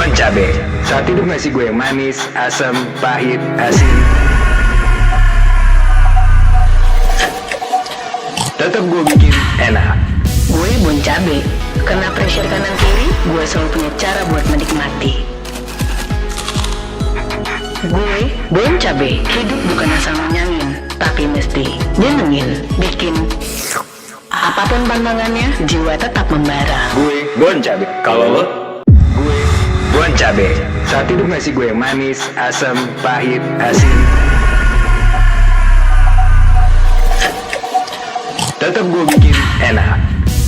Bon cabe. Saat itu ngasih gue yang manis, asam, pahit, asin. Tetap gue bikin enak. Gue Bon Cabe. Kena pressure kanan kiri, gue selalu punya cara buat menikmati. Gue Bon Cabe. Hidup bukan asal nyangin, tapi mesti nyenengin, bikin. Apapun pantangannya, jiwa tetap membara. Gue Bon cabe. Kalau lo? Gue Bon cabe. Saat itu ngasih gue yang manis, asam, pahit, asin. Tetap gue bikin enak.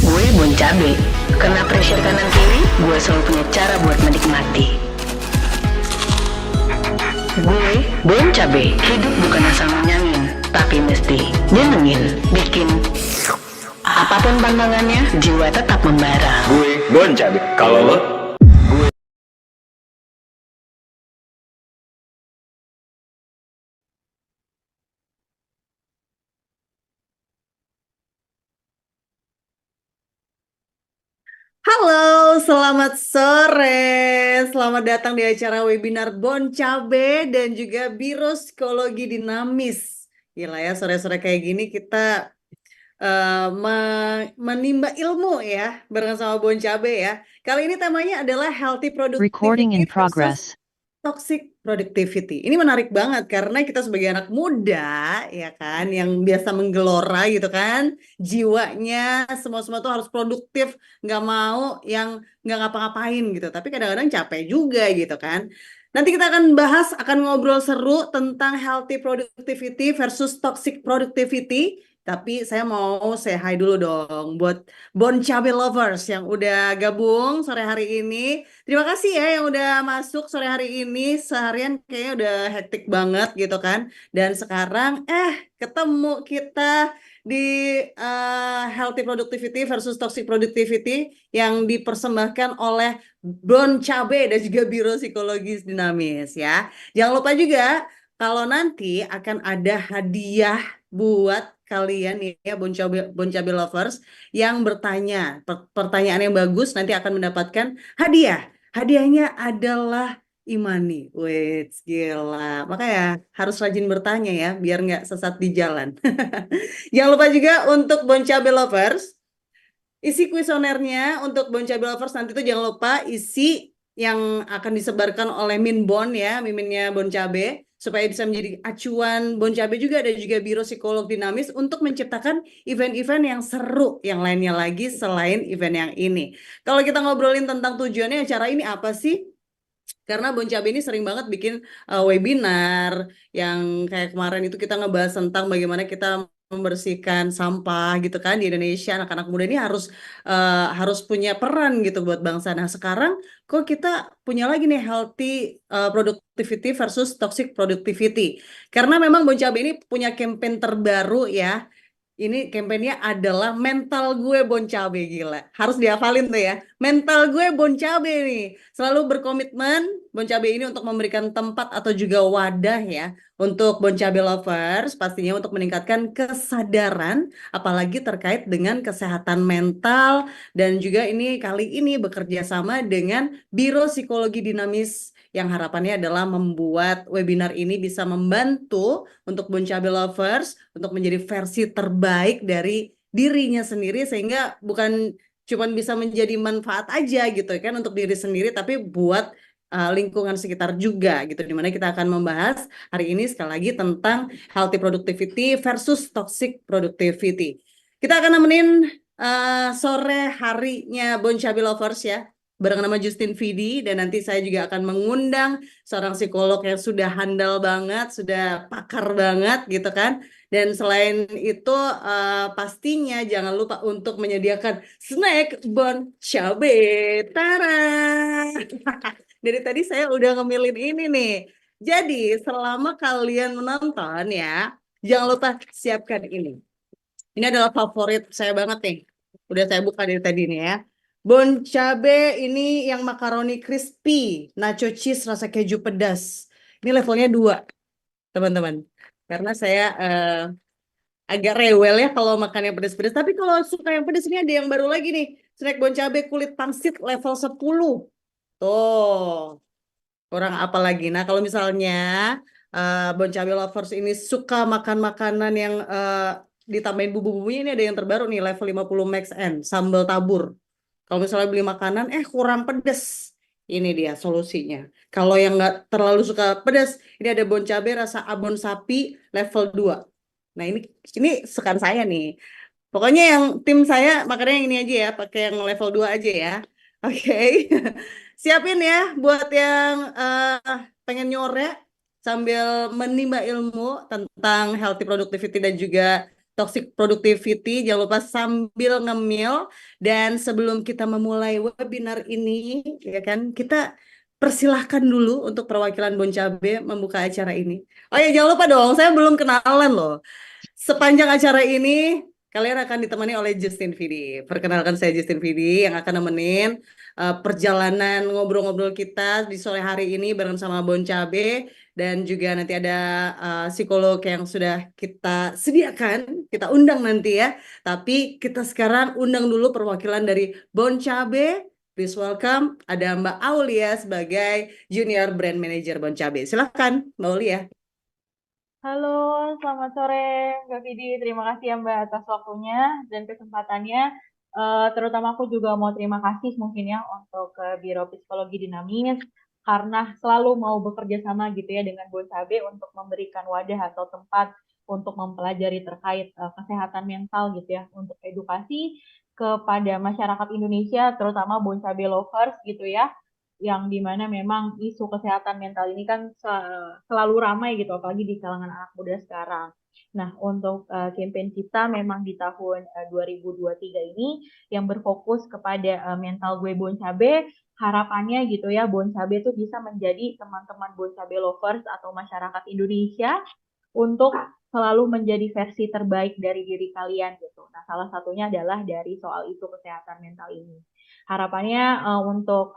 Gue Bon Cabe. Kena pressure kanan kiri, gue selalu punya cara buat menikmati. Gue Bon Cabe. Hidup bukan asal nyangin, tapi mesti nyenengin, bikin. Apapun pantangannya, jiwa tetap membara. Gue Bon cabe. Kalau lo? Halo, selamat sore. Selamat datang di acara webinar Bon Cabe dan juga Biro Psikologi Dinamis. Gila ya, sore-sore kayak gini kita menimba ilmu ya, bareng sama Bon Cabe ya. Kali ini temanya adalah healthy Recording in productivity versus progress. toxic productivity. Ini menarik banget karena kita sebagai anak muda ya kan yang biasa menggelora gitu kan, jiwanya semua tuh harus produktif, nggak mau yang nggak ngapa-ngapain gitu. Tapi kadang-kadang capek juga gitu kan. Nanti kita akan bahas, akan ngobrol seru tentang healthy productivity versus toxic productivity. Tapi saya mau say hi dulu dong buat Bon Cabe lovers yang udah gabung sore hari ini. Terima kasih ya yang udah masuk sore hari ini. Seharian kayaknya udah hektik banget gitu kan. Dan sekarang ketemu kita di healthy productivity versus toxic productivity yang dipersembahkan oleh Bon Cabe dan juga Biro Psikologis Dinamis ya. Jangan lupa juga kalau nanti akan ada hadiah buat kalian ya Bon Cabe lovers yang bertanya pertanyaan yang bagus nanti akan mendapatkan hadiah. Hadiahnya adalah Imani. Wait, gila. Makanya harus rajin bertanya ya biar nggak sesat di jalan. Jangan lupa juga untuk Bon Cabe lovers isi kuesionernya untuk Bon Cabe lovers nanti tuh jangan lupa isi yang akan disebarkan oleh Minbon ya, miminnya Bon Cabe supaya bisa menjadi acuan Bon Cabe juga dan juga Biro Psikolog Dinamis untuk menciptakan event-event yang seru yang lainnya lagi selain event yang ini. Kalau kita ngobrolin tentang tujuannya acara ini apa sih? Karena Bon Cabe ini sering banget bikin webinar yang kayak kemarin itu kita ngebahas tentang bagaimana kita membersihkan sampah gitu kan di Indonesia. Anak-anak muda ini harus punya peran gitu buat bangsa. Nah sekarang kok kita punya lagi nih healthy productivity versus toxic productivity. Karena memang Bon Cabe ini punya campaign terbaru ya. Ini kampanyenya adalah mental gue Bon Cabe, gila. Harus dihafalin tuh ya. Mental gue Bon Cabe nih. Selalu berkomitmen Bon Cabe ini untuk memberikan tempat atau juga wadah ya untuk Bon Cabe lovers pastinya untuk meningkatkan kesadaran apalagi terkait dengan kesehatan mental dan juga ini kali ini bekerja sama dengan Biro Psikologi Dinamis yang harapannya adalah membuat webinar ini bisa membantu untuk Bon Cabe lovers untuk menjadi versi terbaik dari dirinya sendiri sehingga bukan cuma bisa menjadi manfaat aja gitu kan untuk diri sendiri tapi buat lingkungan sekitar juga gitu dimana kita akan membahas hari ini sekali lagi tentang healthy productivity versus toxic productivity. Kita akan nemenin sore harinya Bon Cabe lovers ya bareng nama Justin Vidi dan nanti saya juga akan mengundang seorang psikolog yang sudah handal banget, sudah pakar banget gitu kan. Dan selain itu pastinya jangan lupa untuk menyediakan snack Bon Cabe. Tara. Dari tadi saya udah ngemilin ini nih. Jadi selama kalian menonton ya, jangan lupa siapkan ini. Ini adalah favorit saya banget nih. Udah saya buka dari tadi nih ya. Bon Cabe ini yang makaroni crispy, nacho cheese rasa keju pedas. Ini levelnya 2, teman-teman. Karena saya agak rewel ya kalau makan yang pedas-pedas. Tapi kalau suka yang pedas ini ada yang baru lagi nih. Snack Bon Cabe kulit pangsit level 10. Tuh, kurang apa lagi? Nah, kalau misalnya Bon Cabe Lovers ini suka makan makanan yang ditambahin bumbu-bumbunya, ini ada yang terbaru nih, level 50 Max N, sambal tabur. Kalau misalnya beli makanan, kurang pedes. Ini dia solusinya. Kalau yang nggak terlalu suka pedas, ini ada Bon Cabe rasa abon sapi level 2. Nah, ini sukaan saya nih. Pokoknya yang tim saya makannya yang ini aja ya, pakai yang level 2 aja ya. Oke. Siapin ya buat yang pengen nyore sambil menimba ilmu tentang healthy productivity dan juga toxic productivity. Jangan lupa sambil ngemil. Dan sebelum kita memulai webinar ini, ya kan, kita persilahkan dulu untuk perwakilan Bon Cabe membuka acara ini. Oh ya, jangan lupa dong, saya belum kenalan loh. Sepanjang acara ini, kalian akan ditemani oleh Justin Vidi. Perkenalkan, saya Justin Vidi yang akan nemenin perjalanan ngobrol-ngobrol kita di sore hari ini bareng sama Bon Cabe. Dan juga nanti ada psikolog yang sudah kita sediakan, kita undang nanti ya. Tapi kita sekarang undang dulu perwakilan dari Bon Cabe. Please welcome, ada Mbak Aulia sebagai Junior Brand Manager Bon Cabe. Silahkan, Mbak Aulia. Halo, selamat sore Mbak Vidi. Terima kasih ya Mbak atas waktunya dan kesempatannya. Terutama aku juga mau terima kasih mungkin ya untuk Biro Psikologi Dinamis karena selalu mau bekerja sama gitu ya dengan Bon Cabe untuk memberikan wadah atau tempat untuk mempelajari terkait kesehatan mental gitu ya, untuk edukasi kepada masyarakat Indonesia, terutama Bon Cabe lovers gitu ya, yang dimana memang isu kesehatan mental ini kan selalu ramai gitu, apalagi di kalangan anak muda sekarang. Nah, untuk campaign kita memang di tahun 2023 ini yang berfokus kepada mental gue Bon Cabe, harapannya gitu ya, Bon Cabe itu bisa menjadi teman-teman Bon Cabe lovers atau masyarakat Indonesia untuk selalu menjadi versi terbaik dari diri kalian gitu. Nah, salah satunya adalah dari soal isu kesehatan mental ini. Harapannya untuk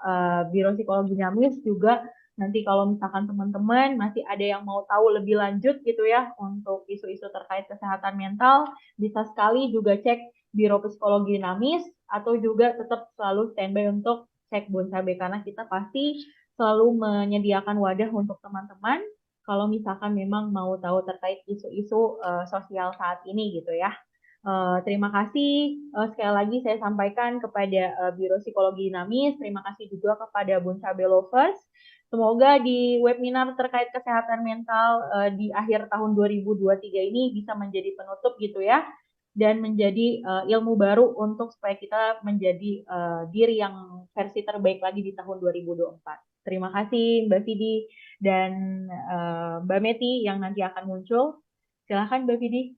Biro Psikologi Dinamis juga nanti kalau misalkan teman-teman masih ada yang mau tahu lebih lanjut gitu ya untuk isu-isu terkait kesehatan mental, bisa sekali juga cek Biro Psikologi Dinamis atau juga tetap selalu standby untuk cek Bon Cabe karena kita pasti selalu menyediakan wadah untuk teman-teman kalau misalkan memang mau tahu terkait isu-isu sosial saat ini gitu ya. Terima kasih sekali lagi saya sampaikan kepada Biro Psikologi Dinamis. Terima kasih juga kepada Bon Cabe Lovers. Semoga di webinar terkait kesehatan mental di akhir tahun 2023 ini bisa menjadi penutup gitu ya. Dan menjadi ilmu baru untuk supaya kita menjadi diri yang versi terbaik lagi di tahun 2024. Terima kasih Mbak Vidi dan Mbak Meti yang nanti akan muncul. Silakan Mbak Vidi.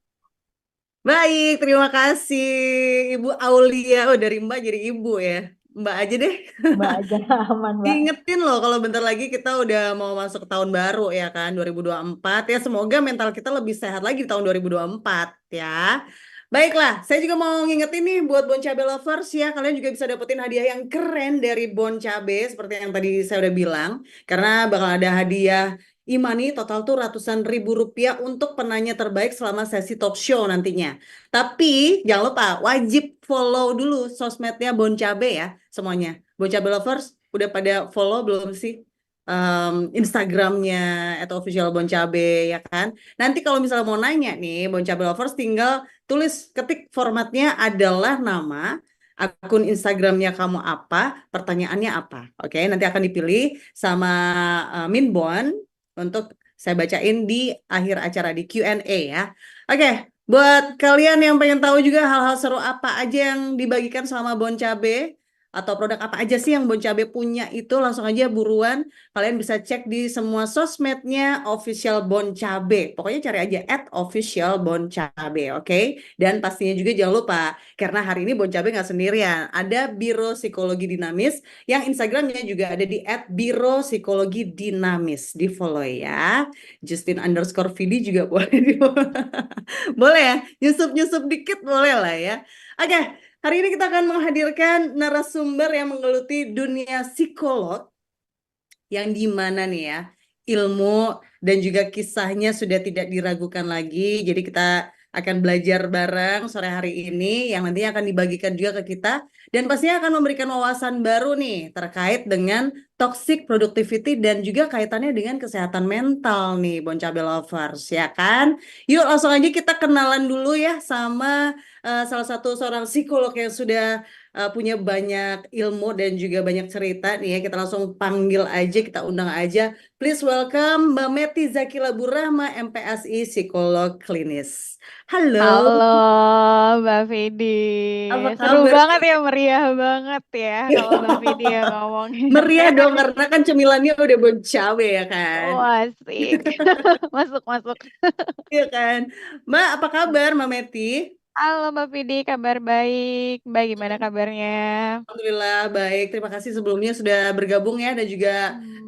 Baik, terima kasih Ibu Aulia. Oh, dari Mbak jadi Ibu ya. Mbak aja deh. Mbak aja aman, Mbak. Diingetin loh kalau bentar lagi kita udah mau masuk ke tahun baru ya kan, 2024. Ya semoga mental kita lebih sehat lagi di tahun 2024 ya. Baiklah, saya juga mau ngingetin nih buat Bon Cabe lovers ya, kalian juga bisa dapetin hadiah yang keren dari Bon Cabe seperti yang tadi saya udah bilang. Karena bakal ada hadiah e-money total tuh ratusan ribu rupiah untuk penanya terbaik selama sesi talk show nantinya. Tapi jangan lupa wajib follow dulu sosmednya Bon Cabe ya semuanya. Bon Cabe lovers udah pada follow belum sih Instagramnya atau official Bon Cabe ya kan? Nanti kalau misalnya mau nanya nih Bon Cabe lovers tinggal tulis ketik formatnya adalah nama, akun Instagramnya kamu apa, pertanyaannya apa. Oke, nanti akan dipilih sama Min Bon untuk saya bacain di akhir acara di Q&A ya. Oke, buat kalian yang pengen tahu juga hal-hal seru apa aja yang dibagikan selama Bon Cabe atau produk apa aja sih yang Bon Cabe punya itu, langsung aja buruan kalian bisa cek di semua sosmednya official Bon Cabe. Pokoknya cari aja @official Bon Cabe, oke? Dan pastinya juga jangan lupa karena hari ini Bon Cabe nggak sendirian, ada Biro Psikologi Dinamis yang Instagramnya juga ada di @biro-psikologi-dinamis, di follow ya. Justin_Vidi juga boleh di boleh ya, nyusup-nyusup dikit boleh lah ya. Oke, hari ini kita akan menghadirkan narasumber yang menggeluti dunia psikolog yang di mana nih ya, ilmu dan juga kisahnya sudah tidak diragukan lagi. Jadi kita akan belajar bareng sore hari ini yang nantinya akan dibagikan juga ke kita dan pastinya akan memberikan wawasan baru nih terkait dengan toxic productivity dan juga kaitannya dengan kesehatan mental nih, Bon Cabe Lovers, ya kan? Yuk langsung aja kita kenalan dulu ya sama salah satu seorang psikolog yang sudah punya banyak ilmu dan juga banyak cerita nih ya. Kita langsung panggil aja, kita undang aja. Please welcome Mbak Meti Zakila Burahma, MPSI, psikolog klinis. Halo, Halo Mbak Vidi, apa seru kabar banget nih? ya, meriah banget ya kalau Mbak Vidi yang ngomongin. Meriah dong karena kan cemilannya udah Bon Cabe ya kan? Oh asik, masuk. Iya kan? Mbak, apa kabar Mbak Meti? Halo Mbak Vidi, kabar baik. Mbak gimana kabarnya? Alhamdulillah baik. Terima kasih sebelumnya sudah bergabung ya dan juga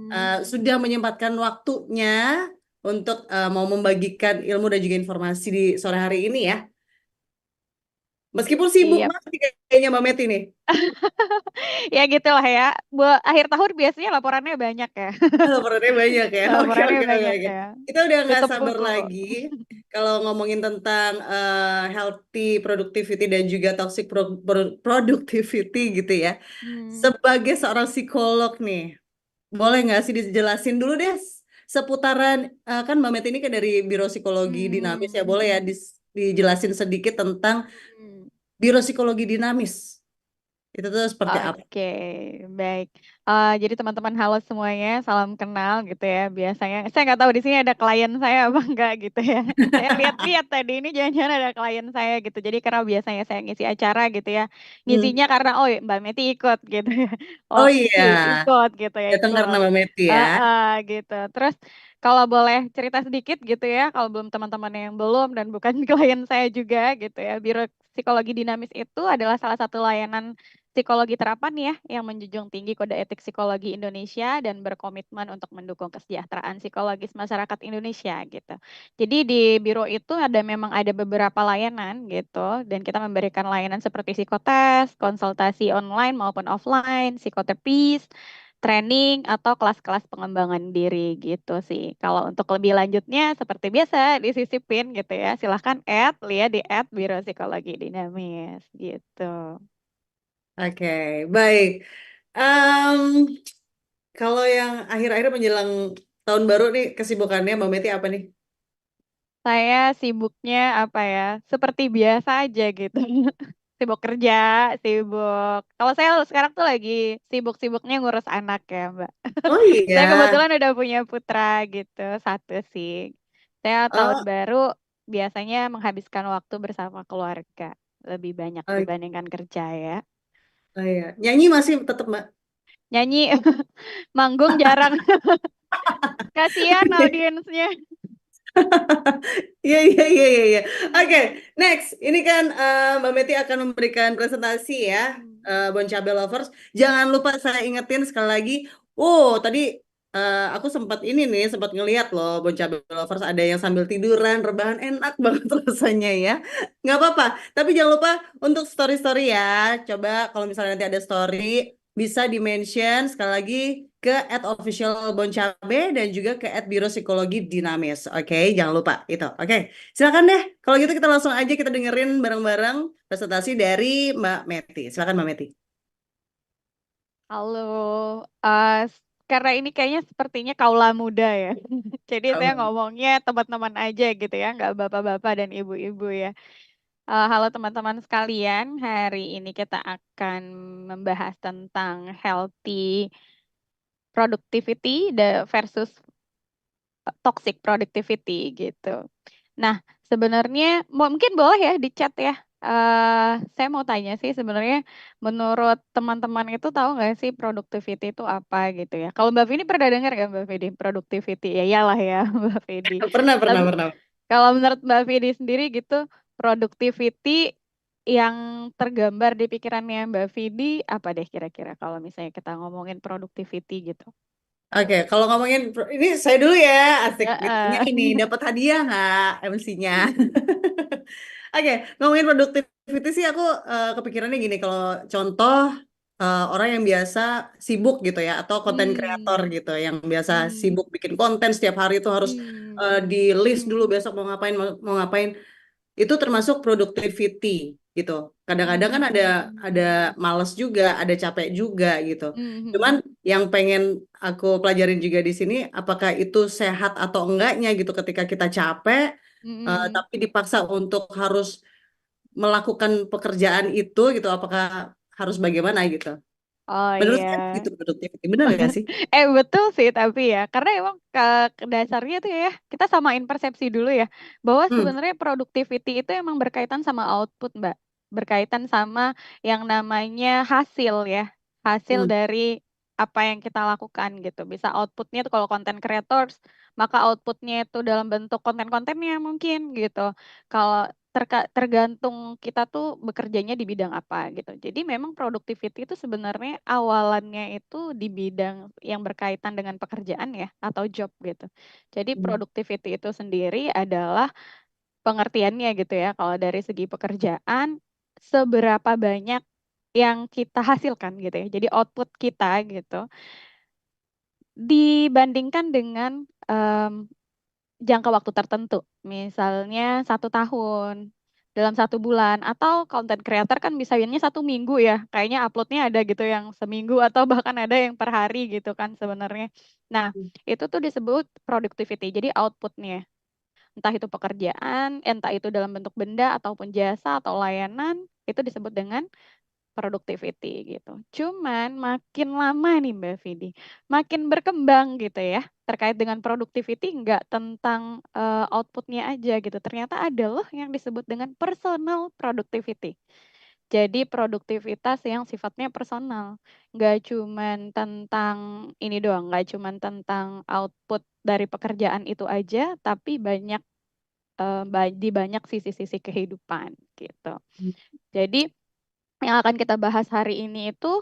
Hmm, sudah menyempatkan waktunya untuk mau membagikan ilmu dan juga informasi di sore hari ini ya. Meskipun sibuk siap. banget nih kayaknya Mbak Meti nih. Ya gitulah ya. Buat akhir tahun biasanya laporannya banyak ya. Laporannya banyak ya. Oke, Laporannya oke, oke, banyak oke. ya. Kita udah nggak Tutup sabar buku. lagi kalau ngomongin tentang healthy productivity dan juga toxic productivity gitu ya. Hmm. Sebagai seorang psikolog nih, boleh nggak sih dijelasin dulu deh seputaran kan Mbak Met ini kan dari Biro Psikologi Dinamis ya, boleh ya Hmm. dijelasin sedikit tentang Hmm. Biro Psikologi Dinamis. Itu tuh seperti apa? Oke, baik. Jadi teman-teman halo semuanya, salam kenal gitu ya. Biasanya saya nggak tahu di sini ada klien saya apa enggak gitu ya. Saya lihat-lihat tadi ini jangan-jangan ada klien saya gitu. Jadi karena biasanya saya ngisi acara gitu ya, Hmm. ngisinya karena oh Mbak Meti ikut gitu ya. Oh Oh ngisi iya, ikut gitu ya datang karena ikut. Mbak Meti ya. Gitu. Terus kalau boleh cerita sedikit gitu ya, kalau belum teman-teman yang belum dan bukan klien saya juga gitu ya, Biro Psikologi Dinamis itu adalah salah satu layanan psikologi terapan ya yang menjunjung tinggi kode etik psikologi Indonesia dan berkomitmen untuk mendukung kesejahteraan psikologis masyarakat Indonesia gitu. Jadi di biro itu memang ada beberapa layanan gitu dan kita memberikan layanan seperti psikotes, konsultasi online maupun offline, psikoterapis, training atau kelas-kelas pengembangan diri gitu sih. Kalau untuk lebih lanjutnya seperti biasa disisipin gitu ya. Silahkan lihat di Biro Psikologi Dinamis gitu. Oke, baik. Em, Kalau yang akhir-akhir menjelang tahun baru nih kesibukannya Mbak Meti apa nih? Saya sibuknya apa ya? Seperti biasa aja gitu. Sibuk kerja, sibuk. Kalau saya sekarang tuh lagi sibuk-sibuknya ngurus anak ya, Mbak. Oh Saya iya. kebetulan udah punya putra gitu, satu sih. Saya tahun Oh, baru biasanya menghabiskan waktu bersama keluarga lebih banyak oh, dibandingkan kerja ya. oh iya. Nyanyi masih tetap Mbak? Nyanyi, manggung jarang. Kasihan audiensnya. Iya, iya, iya, iya, iya. Oke, next. Ini kan Mbak Meti akan memberikan presentasi ya, Bon Cabe Lovers. Jangan lupa saya ingetin sekali lagi. Oh, tadi aku sempat ini nih, sempat ngeliat loh Bon Cabe Lovers ada yang sambil tiduran, rebahan enak banget rasanya ya. Nggak apa-apa. Tapi jangan lupa untuk story-story ya. Coba kalau misalnya nanti ada story, bisa di-mention sekali lagi ke @officialboncabe dan juga ke @biro psikologi dinamis. Oke, jangan lupa itu. Oke, silakan deh. Kalau gitu kita langsung aja kita dengerin bareng-bareng presentasi dari Mbak Meti. Silakan Mbak Meti. Halo, eh, karena ini kayaknya sepertinya kaula muda ya. Jadi saya Halo. ngomongnya teman-teman aja gitu ya, nggak bapak-bapak dan ibu-ibu ya. Halo teman-teman sekalian, hari ini kita akan membahas tentang healthy productivity versus toxic productivity gitu. Nah, sebenarnya mungkin boleh ya di chat ya. Saya mau tanya sih sebenarnya menurut teman-teman itu tahu nggak sih productivity itu apa gitu ya? Kalau Mbak Vini pernah dengar nggak Mbak Vini productivity? Ya iyalah ya Mbak Vini. Pernah, pernah, Tapi pernah. kalau menurut Mbak Vini sendiri gitu, productivity yang tergambar di pikirannya Mbak Vini apa deh kira-kira kalau misalnya kita ngomongin productivity gitu? Oke, kalau ngomongin ini saya dulu ya, asik ditanya Ya, ini dapat hadiah nggak MC-nya? Oke, ngomongin productivity sih aku kepikirannya gini, kalau contoh orang yang biasa sibuk gitu ya, atau konten kreator hmm, gitu, yang biasa hmm, sibuk bikin konten setiap hari itu harus hmm, di list dulu besok mau ngapain, mau ngapain. itu termasuk productivity gitu. Kadang-kadang kan ada malas juga, ada capek juga gitu. Cuman yang pengen aku pelajarin juga di sini, apakah itu sehat atau enggaknya gitu ketika kita capek, tapi dipaksa untuk harus melakukan pekerjaan itu gitu, apakah harus bagaimana gitu. Oh Menurut iya. saya itu productivity, benar gak sih? Betul sih tapi ya, karena emang ke dasarnya tuh ya, kita samain persepsi dulu ya, bahwa Hmm, sebenarnya productivity itu emang berkaitan sama output, Mbak. Berkaitan sama yang namanya hasil ya, hasil hmm, dari apa yang kita lakukan gitu. Bisa outputnya tuh kalau content creators, maka outputnya itu dalam bentuk konten-kontennya mungkin gitu. Kalau tergantung kita tuh bekerjanya di bidang apa gitu. Jadi memang productivity itu sebenarnya awalannya itu di bidang yang berkaitan dengan pekerjaan ya atau job gitu. Jadi hmm, productivity itu sendiri adalah pengertiannya gitu ya. Kalau dari segi pekerjaan seberapa banyak yang kita hasilkan gitu ya. Jadi output kita gitu dibandingkan dengan jangka waktu tertentu, misalnya 1 tahun, dalam 1 bulan, atau content creator kan bisanya 1 minggu ya, kayaknya uploadnya ada gitu yang seminggu atau bahkan ada yang per hari gitu kan sebenarnya. Nah, hmm. itu tuh disebut productivity, jadi outputnya. Entah itu pekerjaan, entah itu dalam bentuk benda ataupun jasa atau layanan, itu disebut dengan productivity gitu. Cuman makin lama nih Mbak Vidi, makin berkembang gitu ya terkait dengan productivity nggak tentang outputnya aja gitu. Ternyata ada loh yang disebut dengan personal productivity. Jadi produktivitas yang sifatnya personal, nggak cuman tentang ini doang, nggak cuman tentang output dari pekerjaan itu aja, tapi banyak di banyak sisi-sisi kehidupan gitu. Jadi yang akan kita bahas hari ini itu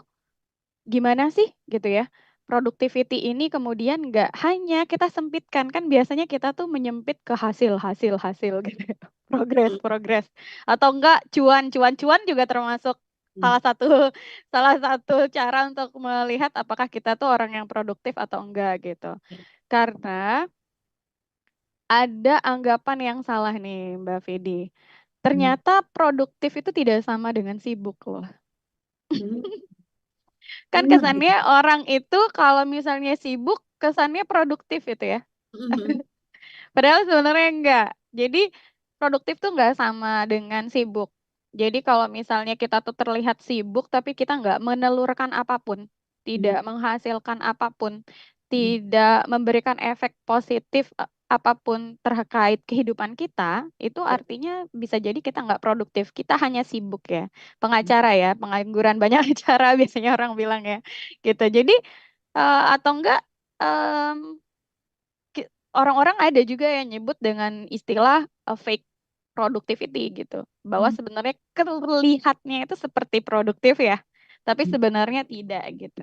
gimana sih gitu ya. Productivity ini kemudian nggak hanya kita sempitkan, kan biasanya kita tuh menyempit ke hasil gitu ya. Progres. Atau enggak cuan juga termasuk salah satu salah satu cara untuk melihat apakah kita tuh orang yang produktif atau enggak gitu. Karena ada anggapan yang salah nih Mbak Vidi. Hmm. Ternyata produktif itu tidak sama dengan sibuk loh. Hmm. Kan Hmm. kesannya orang itu kalau misalnya sibuk, kesannya produktif itu ya. Hmm. Padahal sebenarnya enggak. Jadi produktif tuh enggak sama dengan sibuk. Jadi kalau misalnya kita tuh terlihat sibuk tapi kita enggak menelurkan apapun, tidak menghasilkan apapun, tidak memberikan efek positif apapun terkait kehidupan kita, itu Ya. artinya bisa jadi kita enggak produktif. Kita hanya sibuk ya. Pengacara ya, pengangguran banyak acara biasanya orang bilang ya. Gitu. Jadi atau enggak em, orang-orang ada juga yang nyebut dengan istilah fake productivity gitu. Bahwa Hmm. sebenarnya terlihatnya itu seperti produktif ya, tapi sebenarnya tidak gitu.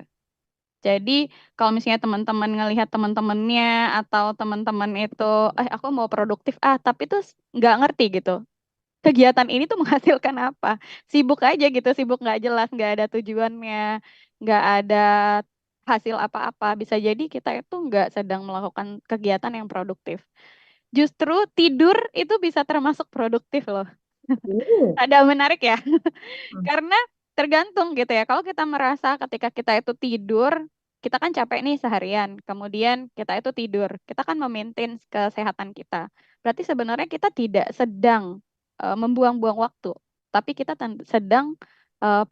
Jadi kalau misalnya teman-teman ngelihat teman-temannya atau teman-teman itu, aku mau produktif, tapi tuh nggak ngerti gitu. Kegiatan ini tuh menghasilkan apa? Sibuk aja gitu, sibuk nggak jelas, nggak ada tujuannya, nggak ada hasil apa-apa. Bisa jadi kita itu nggak sedang melakukan kegiatan yang produktif. Justru tidur itu bisa termasuk produktif loh. Oh. Ada menarik ya, karena tergantung gitu ya. Kalau kita merasa ketika kita itu tidur, kita kan capek nih seharian, kemudian kita itu tidur, kita kan memaintain kesehatan kita. Berarti sebenarnya kita tidak sedang membuang-buang waktu, tapi kita sedang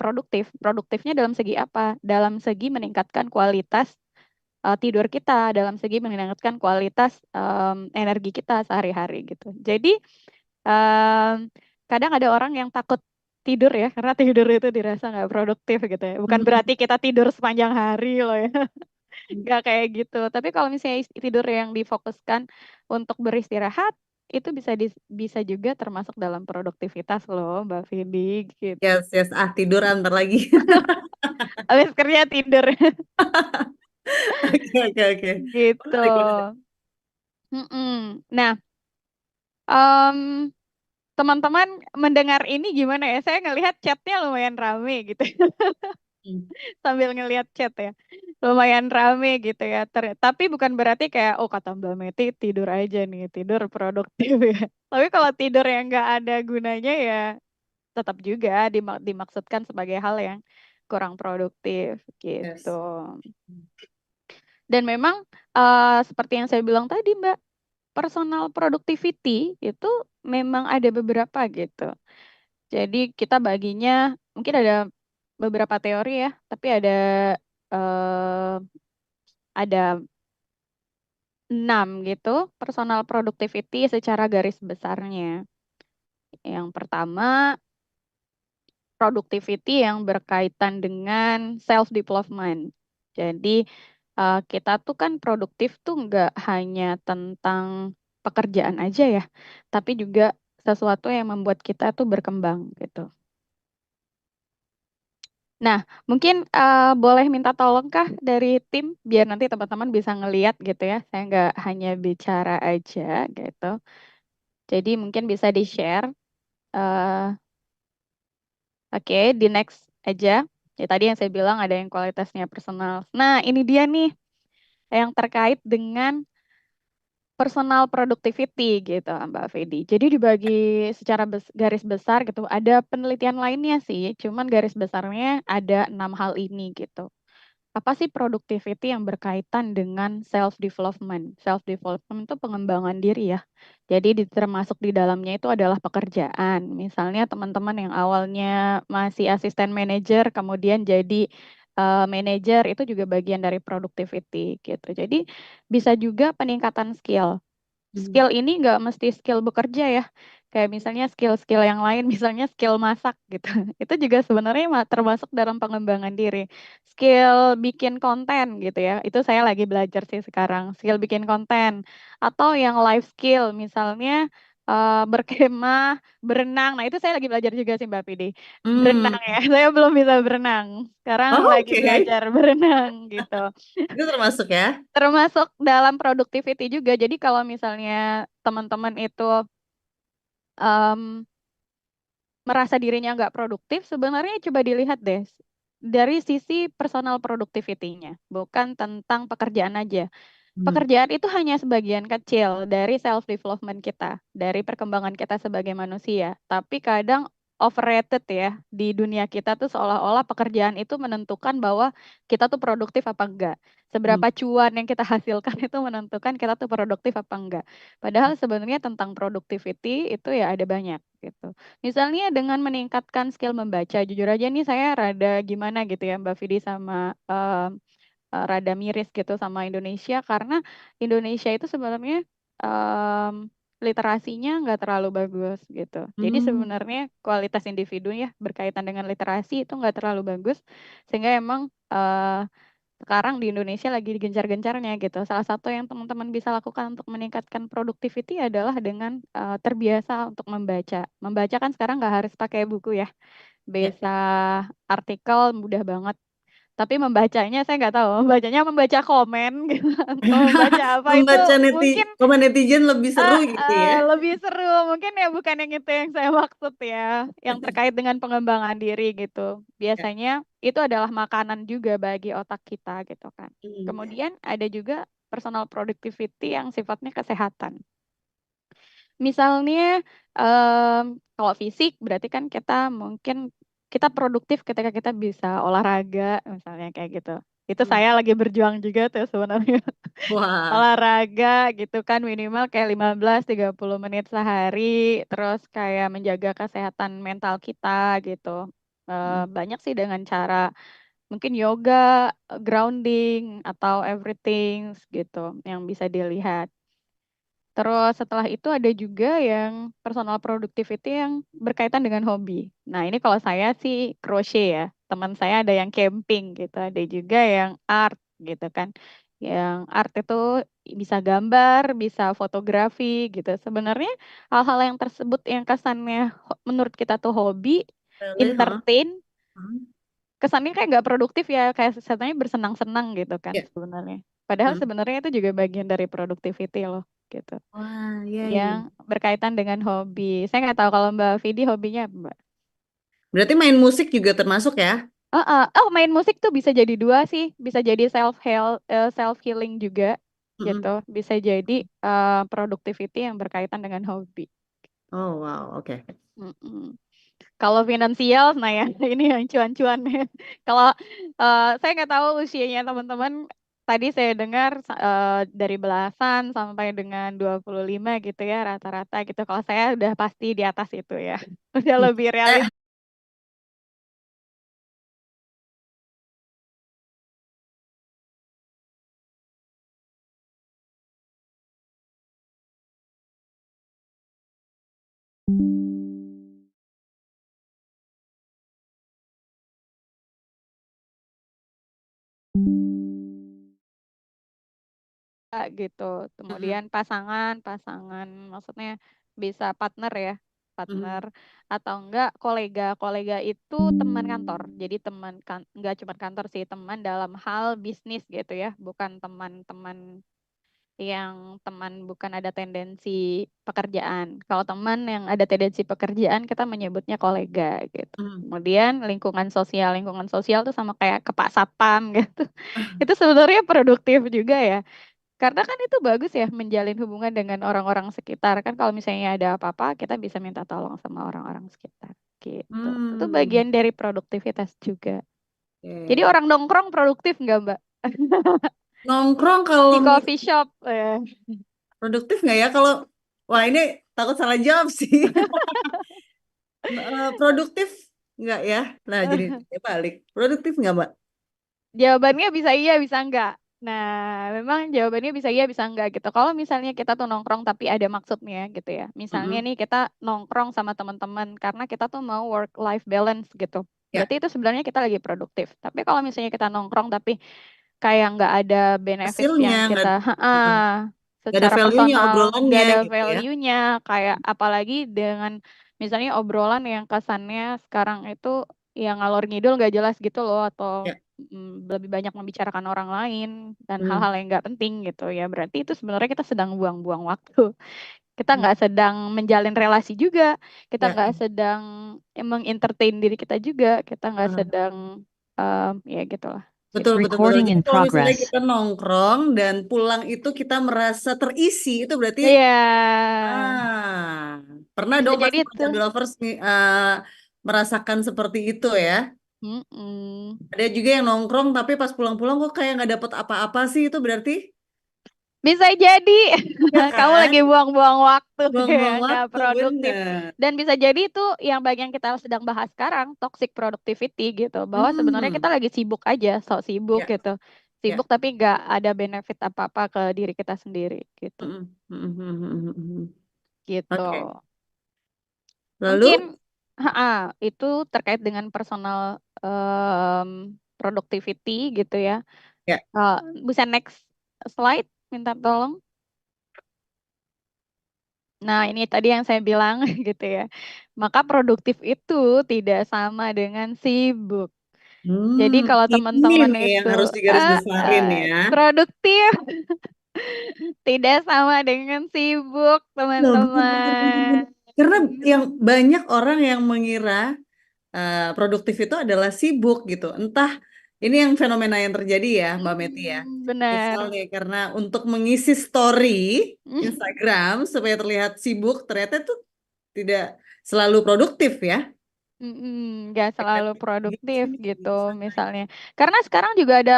produktif. Produktifnya dalam segi apa? Dalam segi meningkatkan kualitas tidur kita, dalam segi meningkatkan kualitas energi kita sehari-hari gitu. Jadi em, kadang ada orang yang takut tidur ya, karena tidur itu dirasa nggak produktif gitu ya. Bukan Hmm. berarti kita tidur sepanjang hari loh ya, nggak kayak gitu. Tapi kalau misalnya tidur yang difokuskan untuk beristirahat, itu bisa juga termasuk dalam produktivitas loh, Mbak Vindi gitu. Yes, yes. Tidur antar lagi. Habis kerja tidur Oke, oke, oke. gitu. Menarik, menarik. Mm-mm. Nah, em, teman-teman mendengar ini gimana ya? Saya ngelihat chatnya lumayan rame gitu. Hmm. Sambil ngelihat chat ya. lumayan rame gitu ya. Tapi bukan berarti kayak oh kata Mbak Meti tidur aja nih, tidur produktif ya. Tapi kalau tidur yang nggak ada gunanya ya tetap juga dimaksudkan sebagai hal yang kurang produktif gitu. Yes. Dan memang seperti yang saya bilang tadi Mbak, personal productivity itu memang ada beberapa gitu. Jadi kita baginya mungkin ada beberapa teori ya, tapi eh, ada 6 gitu personal productivity secara garis besarnya. Yang pertama, productivity yang berkaitan dengan self development. Jadi kita tuh kan produktif tuh nggak hanya tentang pekerjaan aja ya, tapi juga sesuatu yang membuat kita tuh berkembang gitu. Nah, mungkin boleh minta tolong kah dari tim biar nanti teman-teman bisa ngeliat gitu ya. Saya nggak hanya bicara aja gitu. Jadi mungkin bisa di-share. eh, Oke, di next aja. Ya tadi yang saya bilang ada yang kualitasnya personal. Nah, ini dia nih yang terkait dengan personal productivity gitu, Mbak Fedi. Jadi dibagi secara garis besar gitu. Ada penelitian lainnya sih, cuman garis besarnya ada 6 hal ini gitu. Apa sih productivity yang berkaitan dengan self development? Self development itu pengembangan diri ya. Jadi termasuk di dalamnya itu adalah pekerjaan. Misalnya teman-teman yang awalnya masih asisten manajer kemudian jadi manajer itu juga bagian dari productivity gitu. Jadi bisa juga peningkatan skill. Hmm. Skill ini nggak mesti skill bekerja ya. Kayak misalnya skill-skill yang lain, misalnya skill masak gitu. Itu juga sebenarnya termasuk dalam pengembangan diri. Skill bikin konten gitu ya. Itu saya lagi belajar sih sekarang. Skill bikin konten. Atau yang life skill, misalnya berkemah, berenang. Nah itu saya lagi belajar juga sih Mbak Pidi. Hmm. Berenang ya. Saya belum bisa berenang. Sekarang Oh, lagi oke. belajar berenang gitu. Itu termasuk ya. Termasuk dalam productivity juga. Jadi kalau misalnya teman-teman itu em, merasa dirinya nggak produktif, sebenarnya coba dilihat deh dari sisi personal productivity-nya, bukan tentang pekerjaan aja. Hmm. Pekerjaan itu hanya sebagian kecil dari self development kita, dari perkembangan kita sebagai manusia. Tapi kadang overrated ya di dunia kita tuh seolah-olah pekerjaan itu menentukan bahwa kita tuh produktif apa enggak. Hmm. Seberapa cuan yang kita hasilkan itu menentukan kita tuh produktif apa enggak. Padahal sebenarnya tentang productivity itu ya ada banyak gitu. Misalnya dengan meningkatkan skill membaca, jujur aja nih saya rada gimana gitu ya Mbak Vidi sama rada miris gitu sama Indonesia karena Indonesia itu sebenarnya em, literasinya nggak terlalu bagus gitu. Jadi Hmm. sebenarnya kualitas individu ya berkaitan dengan literasi itu nggak terlalu bagus sehingga emang sekarang di Indonesia lagi digencar-gencarnya gitu. Salah satu yang teman-teman bisa lakukan untuk meningkatkan productivity adalah dengan terbiasa untuk membaca. Membaca kan sekarang nggak harus pakai buku ya. Ya. Bisa artikel mudah banget tapi membacanya saya nggak tahu, membacanya membaca komen gitu atau membaca apa itu Membaca mungkin komen netizen lebih seru gitu ya. lebih seru. Mungkin ya bukan yang itu yang saya maksud ya, yang terkait dengan pengembangan diri gitu. Ya. Biasanya itu adalah makanan juga bagi otak kita gitu kan. Hmm. Kemudian ada juga personal productivity yang sifatnya kesehatan. Misalnya kalau fisik berarti kan kita mungkin kita produktif ketika kita bisa olahraga misalnya kayak gitu. Itu Hmm. saya lagi berjuang juga tuh sebenarnya. Wah. Olahraga gitu kan minimal kayak 15-30 menit sehari, terus kayak menjaga kesehatan mental kita gitu. Banyak sih dengan cara mungkin yoga, grounding atau everything gitu yang bisa dilihat. Terus setelah itu ada juga yang personal productivity yang berkaitan dengan hobi. Nah, ini kalau saya sih crochet ya. Teman saya ada yang camping gitu, ada juga yang art gitu kan. Yang art itu bisa gambar, bisa fotografi gitu. Sebenarnya hal-hal yang tersebut yang kesannya menurut kita tuh hobi, Boleh, ha? entertain, Hmm. kesannya kayak nggak produktif ya, kayak sebenarnya bersenang-senang gitu kan Ya. sebenarnya. Padahal Hmm. sebenarnya itu juga bagian dari productivity loh gitu Wah, ya, yang ya. berkaitan dengan hobi. Saya nggak tahu kalau Mbak Vidi hobinya apa, Mbak. Berarti main musik juga termasuk ya? Oh, main musik tuh bisa jadi dua sih, bisa jadi self healing juga gitu, Mm-mm. bisa jadi productivity yang berkaitan dengan hobi. Oh wow, oke. Mm-mm. Kalau finansial, nah ya ini yang cuan-cuan ya. Kalau saya nggak tahu usianya teman-teman, tadi saya dengar dari belasan sampai dengan 25 gitu ya rata-rata gitu. Kalau saya udah pasti di atas itu ya, udah lebih Eh, realis. Gitu. mm-mm, Kemudian pasangan maksudnya bisa partner ya, partner mm-mm. atau enggak kolega. Kolega itu teman kantor. Jadi teman kan enggak cuma kantor sih, teman dalam hal bisnis gitu ya, bukan teman-teman yang teman bukan ada tendensi pekerjaan. Kalau teman yang ada tendensi pekerjaan kita menyebutnya kolega gitu. Mm. Kemudian lingkungan sosial tuh sama kayak ke Pak Satpam gitu. Itu sebenarnya produktif juga ya. Karena kan itu bagus ya menjalin hubungan dengan orang-orang sekitar. Kan kalau misalnya ada apa-apa, kita bisa minta tolong sama orang-orang sekitar. Gitu. Itu Hmm. bagian dari produktivitas juga. Jadi Oke. orang nongkrong produktif nggak, Mbak? Nongkrong kalau Di coffee shop. produktif nggak ya? Kalau wah ini takut salah jawab sih. Produktif nggak ya? Nah jadi balik. Produktif nggak, Mbak? Jawabannya bisa iya, bisa enggak. Nah, memang jawabannya bisa iya, bisa enggak gitu. Kalau misalnya kita tuh nongkrong tapi ada maksudnya gitu ya. Misalnya Mm-mm. nih kita nongkrong sama teman-teman karena kita tuh mau work life balance gitu. Ya, Berarti itu sebenarnya kita lagi produktif. Tapi kalau misalnya kita nongkrong tapi kayak nggak ada benefit hasilnya yang kita uh-uh. Nggak ada secara value-nya personal obrolannya nggak ada gitu ya. value-nya, kayak apalagi dengan misalnya obrolan yang kesannya sekarang itu yang ngalor ngidul nggak jelas gitu loh, atau Ya. lebih banyak membicarakan orang lain dan Hmm. hal-hal yang nggak penting gitu ya, berarti itu sebenarnya kita sedang buang-buang waktu. Kita Hmm. nggak sedang menjalin relasi juga, kita Ya. nggak sedang mengentertain diri kita juga, kita nggak Uh-huh. sedang ya gitulah Betul, gitu. betul, betul. Recording Jadi in kalau misalnya progress. kita nongkrong dan pulang itu kita merasa terisi, itu berarti Iya, pernah bisa dong pasti jadi tuh. Punjabi lovers nih merasakan seperti itu ya. Mm-mm. Ada juga yang nongkrong tapi pas pulang-pulang kok kayak nggak dapet apa-apa sih, itu berarti Bisa jadi ya kamu kan? lagi buang-buang waktu ya, Buang-buang nggak waktu, produktif. bener. Dan bisa jadi itu yang bagian kita sedang bahas sekarang, toxic productivity gitu. Bahwa sebenarnya kita Hmm, lagi sibuk aja, sok sibuk ya, gitu. ya. Sibuk tapi nggak ada benefit apa-apa ke diri kita sendiri gitu. Mm, mm, mm, mm, mm, mm. Gitu. Oke. Mungkin Lalu, itu terkait dengan personal productivity gitu ya. ya. Eh, Bisa next slide, minta tolong. Nah, ini tadi yang saya bilang gitu ya. Maka produktif itu tidak sama dengan sibuk. Jadi Hmm, kalau ini teman-teman nih yang itu harus digarisbesarin ya. produktif tidak sama dengan sibuk, Nah, betul, betul, betul, betul. teman-teman. Karena yang banyak orang yang mengira produktif itu adalah sibuk gitu. Entah ini yang fenomena yang terjadi ya, Mbak Meti ya. Benar. Misalnya karena untuk mengisi story Instagram supaya terlihat sibuk, ternyata itu tidak selalu produktif ya. Nggak Ya kan? selalu Gitu produktif sih, gitu bisa. misalnya. Karena sekarang juga ada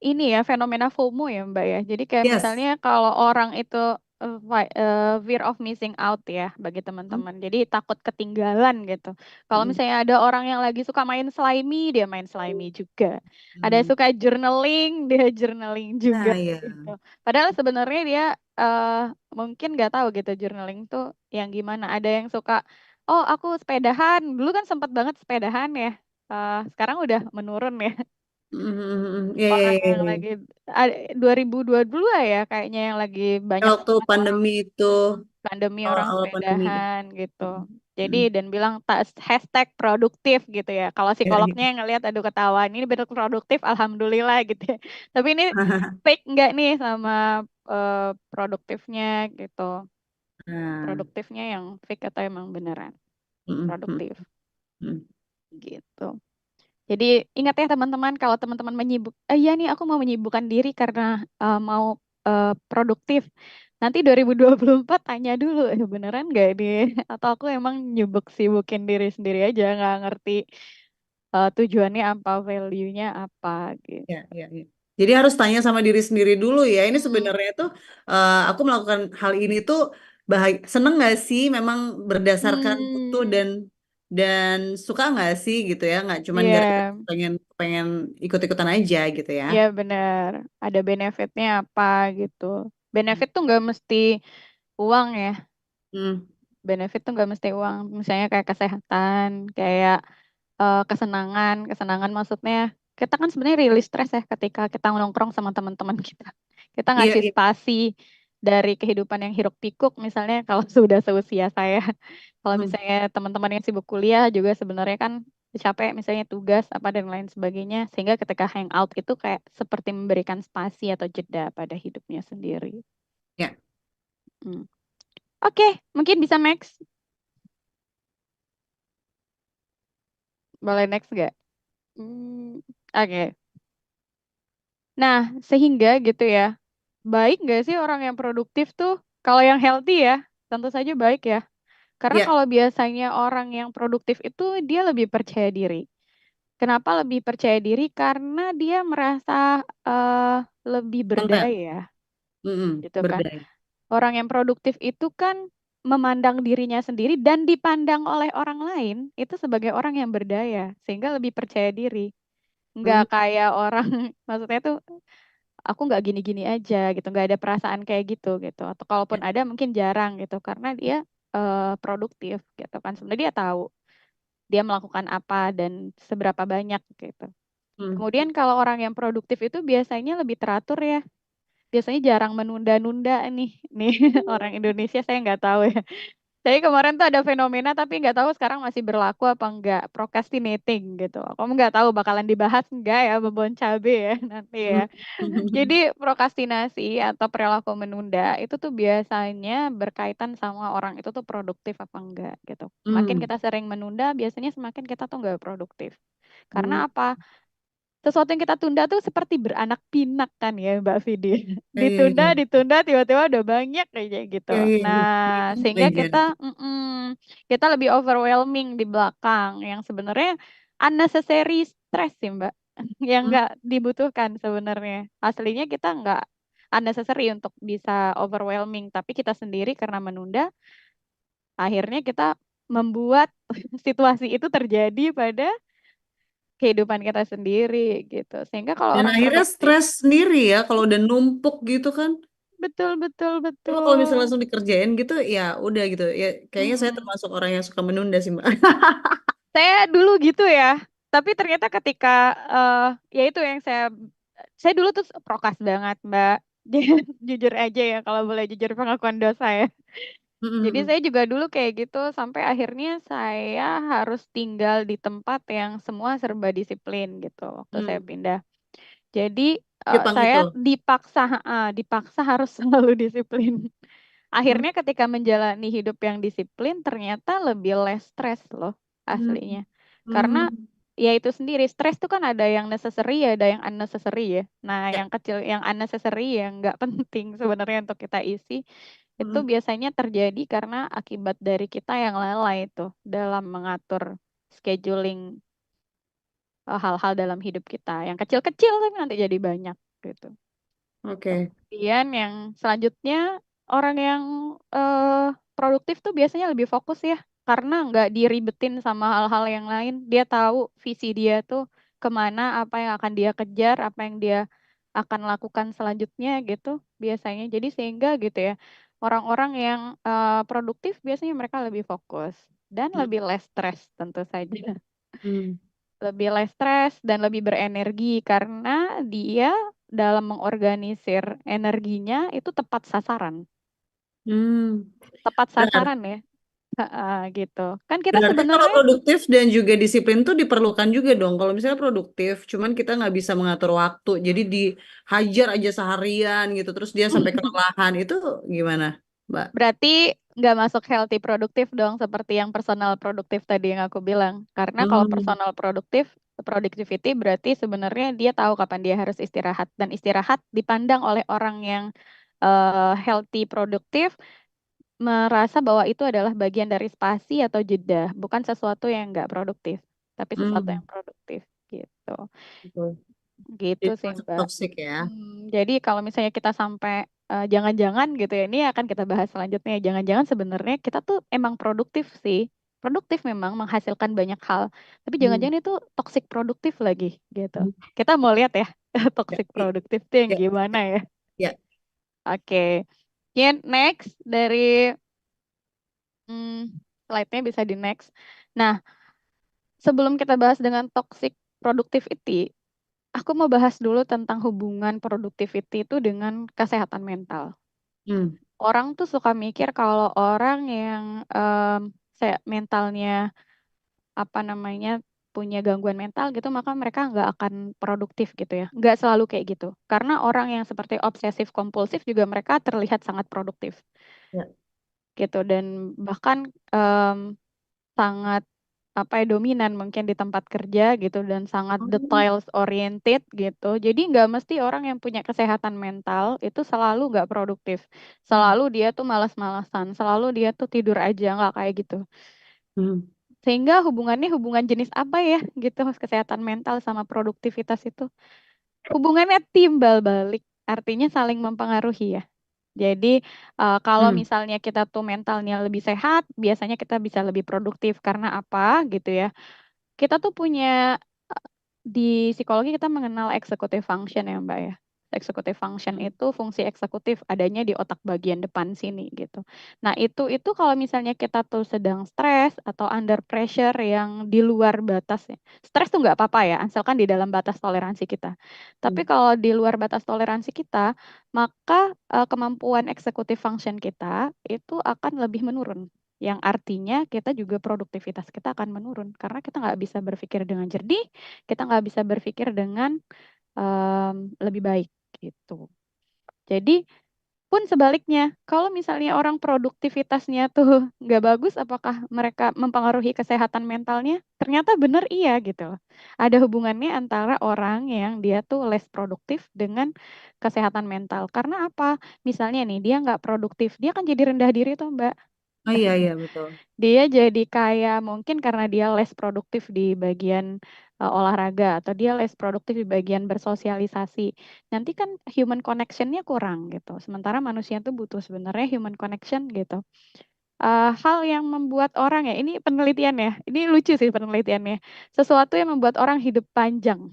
ini ya fenomena FOMO ya Mbak ya. Jadi kayak Yes. misalnya kalau orang itu fear of missing out ya bagi Hmm. teman-teman. Jadi takut ketinggalan gitu. Kalau Hmm. misalnya ada orang yang lagi suka main slimy, dia main slimy juga. Ada yang Hmm. suka journaling, dia journaling juga Nah, ya. gitu. Padahal sebenarnya dia eh, mungkin nggak tahu gitu journaling tuh yang gimana. Ada yang suka, oh, aku sepedahan. Dulu kan sempat banget sepedahan ya. Sekarang udah menurun ya. Hmm. Ya, ya, Orang ya, yang ya. lagi 2022 ya kayaknya yang lagi banyak Waktu banget orang pandemi itu, pandemi, orang awal-awal pandemi. sepedahan gitu. Jadi Hmm. dan bilang hashtag produktif gitu ya. Kalau Ya, psikolognya ya. yang ngelihat aduh ketahuan ini benar produktif, alhamdulillah gitu ya. Tapi ini fake nggak nih sama produktifnya gitu. Nah. Produktifnya yang fake atau emang beneran Hmm. Hmm. produktif Hmm. gitu. Jadi ingat ya teman-teman, kalau teman-teman iya nih aku mau menyibukkan diri karena mau produktif. Nanti 2024 tanya dulu, beneran gak nih? Atau aku emang sibukin diri sendiri aja, nggak ngerti tujuannya apa, value-nya apa gitu. Ya, ya, ya. Jadi harus tanya sama diri sendiri dulu ya. Ini Mm-mm. sebenarnya tuh aku melakukan hal ini tuh seneng nggak sih? Memang berdasarkan butuh Hmm, dan suka nggak sih gitu ya? Nggak cuman gara-gara iya, pengen pengen ikut-ikutan aja gitu ya. iya bener. Ada benefitnya apa gitu. Benefit tuh nggak mesti uang ya. Hmm. Benefit tuh nggak mesti uang. Misalnya kayak kesehatan, kayak kesenangan. Kesenangan maksudnya kita kan sebenarnya rilis stres ya ketika kita nongkrong sama teman-teman kita. Kita Iya, ngasih iya. spasi dari kehidupan yang hiruk pikuk misalnya kalau sudah seusia saya. Kalau Hmm. misalnya teman-teman yang sibuk kuliah juga sebenarnya kan capek misalnya tugas apa dan lain sebagainya. Sehingga ketika hangout itu kayak seperti memberikan spasi atau jeda pada hidupnya sendiri. Ya. Hmm. Oke, mungkin bisa Max. Boleh next nggak? Oke. Nah, sehingga gitu ya, baik nggak sih orang yang produktif tuh? Kalau yang healthy ya, tentu saja baik ya. Karena Ya. kalau biasanya orang yang produktif itu dia lebih percaya diri. Kenapa lebih percaya diri? Karena dia merasa eh, lebih Konten. berdaya, gitu kan. Berdaya. Orang yang produktif itu kan memandang dirinya sendiri dan dipandang oleh orang lain itu sebagai orang yang berdaya, sehingga lebih percaya diri. Nggak Hmm. kayak orang, maksudnya tuh aku nggak gini-gini aja gitu, nggak ada perasaan kayak gitu atau kalaupun Ya. ada mungkin jarang gitu karena dia produktif gitu kan, sebenarnya dia tahu dia melakukan apa dan seberapa banyak gitu. Hmm. Kemudian kalau orang yang produktif itu biasanya lebih teratur ya, biasanya jarang menunda-nunda nih orang Indonesia saya nggak tahu ya. Jadi kemarin tuh ada fenomena tapi nggak tahu sekarang masih berlaku apa enggak, procrastinating gitu. Kamu nggak tahu bakalan dibahas enggak ya Bebon Cabe ya nanti ya. Jadi prokrastinasi atau perilaku menunda itu tuh biasanya berkaitan sama orang itu tuh produktif apa enggak gitu. Makin Hmm. kita sering menunda, biasanya semakin kita tuh enggak produktif. Karena Hmm. apa? Sesuatu yang kita tunda tuh seperti beranak pinak kan ya Mbak Vidi. Ya, ya, Ditunda, ya. ditunda, tiba-tiba udah banyak kayak gitu. Ya, ya, Nah, ya. Banyak sehingga aja. kita lebih overwhelming di belakang yang sebenarnya unnecessary stress sih Mbak. Yang Hmm. nggak dibutuhkan sebenarnya. Aslinya kita nggak unnecessary untuk bisa overwhelming, tapi kita sendiri karena menunda, akhirnya kita membuat situasi itu terjadi pada kehidupan kita sendiri gitu. Sehingga kalau Dan orang akhirnya produktif, stres sendiri ya kalau udah numpuk gitu kan. betul betul Cuma kalau misalnya betul. langsung dikerjain gitu ya udah gitu. Ya kayaknya saya Mm-mm. termasuk orang yang suka menunda sih, Mbak. Saya dulu gitu ya. Tapi ternyata ketika ya itu yang saya dulu tuh prokas banget, Mbak. Jujur aja ya kalau boleh jujur pengakuan dosa ya. Jadi Mm-mm. saya juga dulu kayak gitu sampai akhirnya saya harus tinggal di tempat yang semua serba disiplin gitu waktu saya Mm. pindah. Jadi Jepang saya itu. dipaksa harus selalu disiplin. Mm. Akhirnya ketika menjalani hidup yang disiplin ternyata lebih less stress loh Mm. aslinya. Karena Mm. ya itu sendiri, stres tuh kan ada yang necessary ya, ada yang unnecessary ya. Nah, Ya. yang kecil, yang unnecessary yang nggak penting sebenarnya untuk kita isi, itu Mm. biasanya terjadi karena akibat dari kita yang lalai itu dalam mengatur scheduling hal-hal dalam hidup kita. Yang kecil-kecil tapi nanti jadi banyak gitu. Oke. Kemudian yang selanjutnya orang yang eh, produktif tuh biasanya lebih fokus ya, karena nggak diribetin sama hal-hal yang lain. Dia tahu visi dia tuh kemana, apa yang akan dia kejar, apa yang dia akan lakukan selanjutnya gitu biasanya. Jadi sehingga gitu ya, orang-orang yang produktif biasanya mereka lebih fokus dan Mm. lebih less stress tentu saja. Mm. Lebih less stress dan lebih berenergi karena dia dalam mengorganisir energinya itu tepat sasaran. Mm. Tepat Benar. sasaran ya. Gitu. Kan kita Berarti kalau sebenarnya produktif dan juga disiplin tuh diperlukan juga dong. Kalau misalnya produktif, cuman kita nggak bisa mengatur waktu, jadi dihajar aja seharian gitu, terus dia sampai kelelahan itu gimana, Mbak? berarti nggak masuk healthy produktif dong seperti yang personal produktif tadi yang aku bilang. Karena kalau Hmm. personal produktif productivity berarti sebenarnya dia tahu kapan dia harus istirahat, dan istirahat dipandang oleh orang yang healthy produktif merasa bahwa itu adalah bagian dari spasi atau jeda, bukan sesuatu yang nggak produktif, tapi sesuatu yang Hmm, produktif gitu. betul. Gitu Jadi sih, masuk Mbak. toxic ya. Jadi kalau misalnya kita sampai jangan-jangan gitu ya, ini akan kita bahas selanjutnya. Jangan-jangan sebenarnya kita tuh emang produktif sih. Produktif memang menghasilkan banyak hal, tapi Hmm. jangan-jangan itu toxic produktif lagi gitu. Hmm. Kita mau lihat ya Ya, toxic produktif itu yang ya, gimana ya. ya. Oke. Yang next dari slide-nya bisa di next. Nah, sebelum kita bahas dengan toxic productivity, aku mau bahas dulu tentang hubungan productivity itu dengan kesehatan mental. Hmm. Orang tuh suka mikir kalau orang yang mentalnya apa namanya punya gangguan mental gitu, maka mereka nggak akan produktif gitu ya. Nggak selalu kayak gitu. Karena orang yang seperti obsesif kompulsif juga mereka terlihat sangat produktif Ya. gitu, dan bahkan em, sangat apa ya, dominan mungkin di tempat kerja gitu, dan sangat Oh. details oriented gitu. Jadi nggak mesti orang yang punya kesehatan mental itu selalu nggak produktif. Hmm. Selalu dia tuh malas-malasan, selalu dia tuh tidur aja, nggak kayak gitu. Hmm. Sehingga hubungannya hubungan jenis apa ya gitu, kesehatan mental sama produktivitas itu? Hubungannya timbal balik, artinya saling mempengaruhi ya. Jadi kalau Hmm. misalnya kita tuh mentalnya lebih sehat, biasanya kita bisa lebih produktif karena apa gitu ya. Kita tuh punya di psikologi kita mengenal executive function ya Mbak ya. Executive function Hmm. itu fungsi eksekutif adanya di otak bagian depan sini gitu. Nah itu kalau misalnya kita tuh sedang stres atau under pressure yang di luar batas ya. Stres tuh nggak apa-apa ya, asalkan di dalam batas toleransi kita. Tapi Hmm. kalau di luar batas toleransi kita, maka kemampuan executive function kita itu akan lebih menurun. Yang artinya kita juga produktivitas kita akan menurun karena kita nggak bisa berpikir dengan jernih, kita nggak bisa berpikir dengan lebih baik gitu. Jadi pun sebaliknya, kalau misalnya orang produktivitasnya tuh nggak bagus, apakah mereka mempengaruhi kesehatan mentalnya? Ternyata benar iya gitu loh. Ada hubungannya antara orang yang dia tuh less produktif dengan kesehatan mental. Karena apa? Misalnya nih, dia nggak produktif, dia kan jadi rendah diri tuh Mbak. Oh iya, iya, betul. Dia jadi kayak mungkin karena dia less produktif di bagian olahraga, atau dia less produktif di bagian bersosialisasi. Nanti kan human connection-nya kurang gitu. Sementara manusia tuh butuh sebenarnya human connection gitu. Hal yang membuat orang ya, ini penelitian ya, ini lucu sih penelitiannya. Sesuatu yang membuat orang hidup panjang,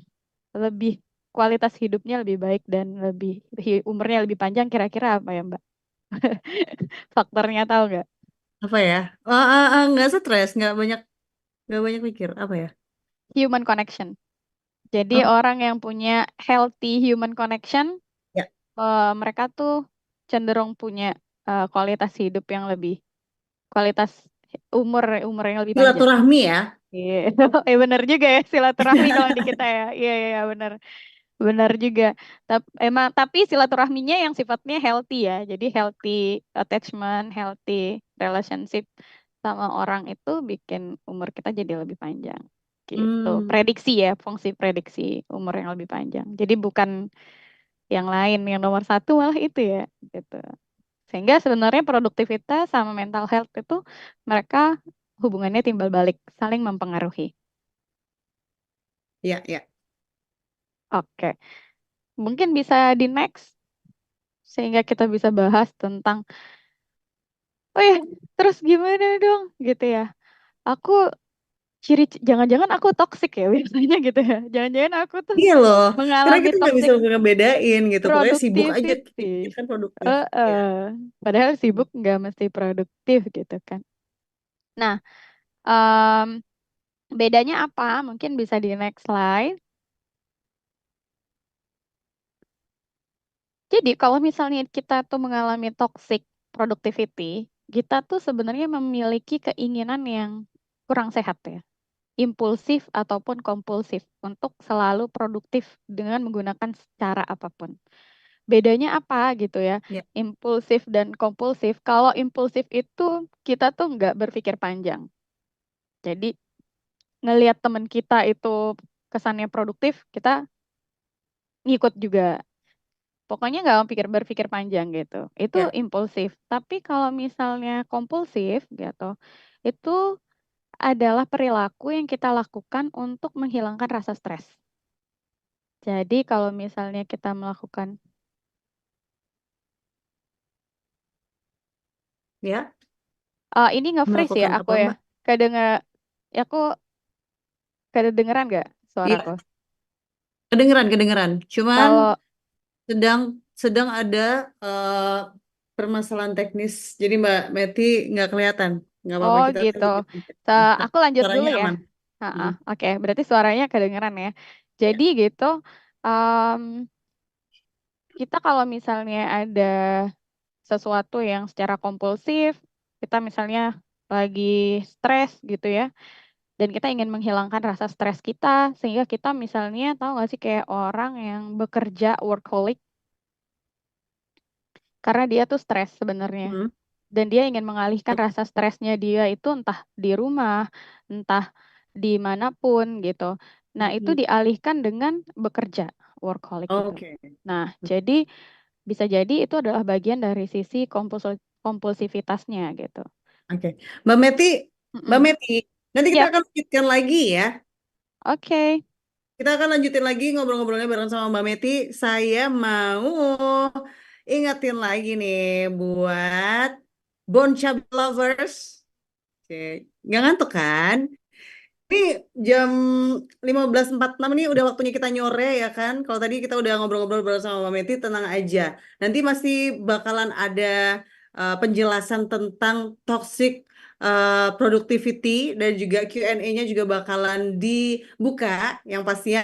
lebih kualitas hidupnya lebih baik dan lebih umurnya lebih panjang, kira-kira apa ya Mbak? Faktornya tahu nggak? Apa ya? Nggak stres, nggak banyak mikir. Apa ya? Human connection. Jadi Oh, orang yang punya healthy human connection, ya. mereka tuh cenderung punya kualitas hidup yang lebih, kualitas umur umur yang lebih panjang. Silaturahmi ya. Iya, benar juga ya, silaturahmi kalau di kita ya. Iya, iya, iya, benar. Benar juga. Tapi silaturahminya yang sifatnya healthy ya. Jadi healthy attachment, healthy relationship sama orang itu bikin umur kita jadi lebih panjang. Gitu. Hmm. Prediksi ya, fungsi prediksi umur yang lebih panjang. Jadi bukan yang lain, yang nomor satu malah itu ya. Gitu. Sehingga sebenarnya produktivitas sama mental health itu mereka hubungannya timbal balik, saling mempengaruhi. Ya, ya. Oke, mungkin bisa di next sehingga kita bisa bahas tentang, oh ya, terus gimana dong gitu ya. Aku jangan-jangan aku toxic ya biasanya gitu ya. Jangan-jangan aku tuh Iya loh. Karena mengalami kita nggak bisa toxic ngebedain gitu. Pokoknya sibuk aja. productivity. Ya kan produktif. Ya. Padahal sibuk nggak mesti produktif gitu kan. Nah, em, bedanya apa? Mungkin bisa di next slide. Jadi kalau misalnya kita tuh mengalami toxic productivity, kita tuh sebenarnya memiliki keinginan yang kurang sehat ya. Impulsif ataupun kompulsif untuk selalu produktif dengan menggunakan cara apapun. Bedanya apa gitu ya? Ya. Impulsif dan kompulsif. Kalau impulsif itu kita tuh nggak berpikir panjang. Jadi ngelihat teman kita itu kesannya produktif, kita ngikut juga. Pokoknya nggak berpikir panjang gitu. Itu Ya. impulsif. Tapi kalau misalnya kompulsif gitu, itu adalah perilaku yang kita lakukan untuk menghilangkan rasa stres. Jadi kalau misalnya kita melakukan, Ya, ini nge-freeze ya melakukan aku apa, ya. Mbak? Kedengar, aku kedengeran nggak suaraku? Iya, kedengeran, kedengeran. Cuman Kalau, sedang sedang ada eh, permasalahan teknis. Jadi Mbak Meti nggak kelihatan. Nggak apa-apa, oh kita gitu. lanjutin aja. Aku lanjut dulu Suaranya ya. aman. Ha-ha, Hmm. oke, berarti suaranya kedengeran ya. Jadi Ya. gitu, em, kita kalau misalnya ada sesuatu yang secara kompulsif, kita misalnya lagi stres gitu ya, dan kita ingin menghilangkan rasa stres kita, sehingga kita misalnya tahu nggak sih kayak orang yang bekerja workaholic, karena dia tuh stres sebenarnya. Hmm. Dan dia ingin mengalihkan rasa stresnya dia itu entah di rumah, entah dimanapun gitu. Nah, itu Hmm. dialihkan dengan bekerja, workaholic itu. Oke. Nah, jadi bisa jadi itu adalah bagian dari sisi kompulsivitasnya gitu. Oke. Mbak Meti, Mbak Mm-mm. Meti, nanti kita Yap, akan lanjutkan lagi ya. oke. Kita akan lanjutin lagi ngobrol-ngobrolnya bareng sama Mbak Meti. Saya mau ingetin lagi nih buat Bon Cabe Lovers. Oke. Nggak ngantuk kan? Ini jam 15.46 nih udah waktunya kita nyore ya kan. Kalau tadi kita udah ngobrol-ngobrol bersama Mbak Meti, tenang aja. Nanti masih bakalan ada penjelasan tentang toxic productivity dan juga Q&A-nya juga bakalan dibuka. Yang pastinya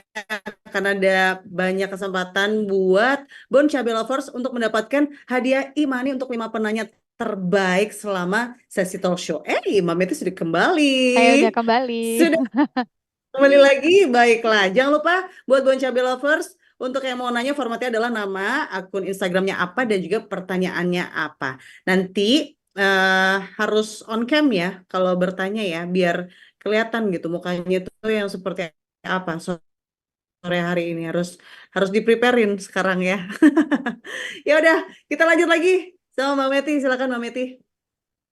akan ada banyak kesempatan buat Bon Cabe Lovers untuk mendapatkan hadiah e-money untuk 5 penanya terbaik selama sesi talk show. Mbak Meti sudah kembali. Saya udah kembali. Sudah kembali lagi, baiklah. Jangan lupa buat Bon Cabe Lovers, untuk yang mau nanya formatnya adalah nama, akun Instagramnya apa, dan juga pertanyaannya apa. Nanti harus on cam ya, kalau bertanya ya, biar kelihatan gitu mukanya itu yang seperti apa sore hari ini. Harus harus di-preparein sekarang ya. Ya udah, kita lanjut lagi sama Mbak Meti. Silakan Mbak Meti.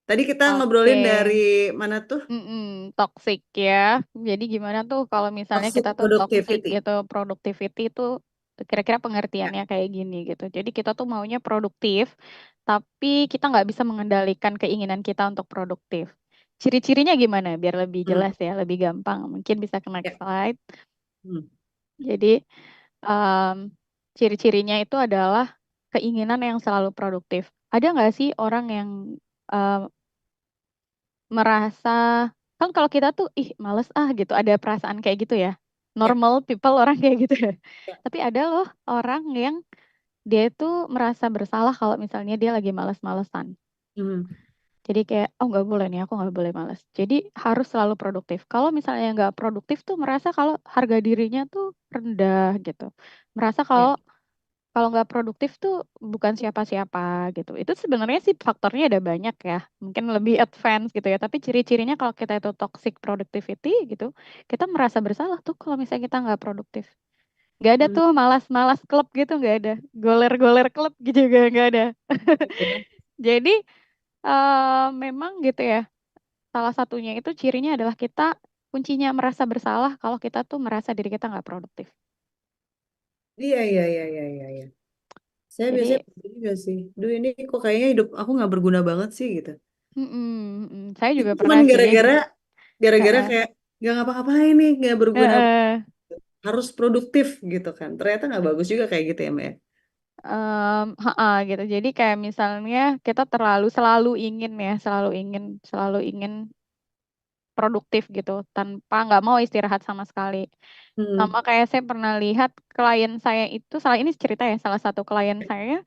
Tadi kita Oke. ngobrolin dari mana tuh? Toxic ya. Jadi gimana tuh kalau misalnya Toxic kita tuh toxic productivity. gitu, productivity itu kira-kira Ya. pengertiannya kayak gini gitu. Jadi kita tuh maunya produktif, tapi kita nggak bisa mengendalikan keinginan kita untuk produktif. Ciri-cirinya gimana? Biar lebih Hmm. jelas ya, lebih gampang. Mungkin bisa ke next Ya. slide. Hmm. Jadi em, ciri-cirinya itu adalah keinginan yang selalu produktif. Ada nggak sih orang yang em, merasa, kan kalau kita tuh ih males ah gitu, ada perasaan kayak gitu ya, Ya. normal people orang kayak gitu ya. Ya. Tapi ada loh orang yang dia itu merasa bersalah kalau misalnya dia lagi males-malesan. Hmm. Jadi kayak oh nggak boleh nih, aku nggak boleh males, jadi harus selalu produktif. Kalau misalnya nggak produktif tuh merasa kalau harga dirinya tuh rendah gitu, merasa Ya. kalau kalau nggak produktif tuh bukan siapa-siapa gitu. Itu sebenarnya sih faktornya ada banyak ya. Mungkin lebih advance gitu ya. Tapi ciri-cirinya kalau kita itu toxic productivity gitu, kita merasa bersalah tuh kalau misalnya kita nggak produktif. Nggak ada Hmm. tuh malas-malas klub gitu, nggak ada. Goler-goler klub gitu juga nggak ada. Ya. Jadi memang gitu ya. Salah satunya itu cirinya adalah kita kuncinya merasa bersalah kalau kita tuh merasa diri kita nggak produktif. Iya, iya, iya, iya, iya, iya. Saya biasanya Jadi, begitu juga sih. Duh, ini kok kayaknya hidup aku nggak berguna banget sih gitu. saya Itu juga cuman pernah sih. gara-gara Heeh. kayak nggak ngapa-ngapain nih, nggak berguna, Heeh. harus produktif gitu kan. Ternyata nggak bagus juga kayak gitu ya, Mbak ya. Gitu. Jadi kayak misalnya kita selalu ingin ya, selalu ingin produktif gitu, tanpa nggak mau istirahat sama sekali. Sama Hmm. kayak saya pernah lihat klien saya itu, salah ini cerita ya, salah satu klien saya,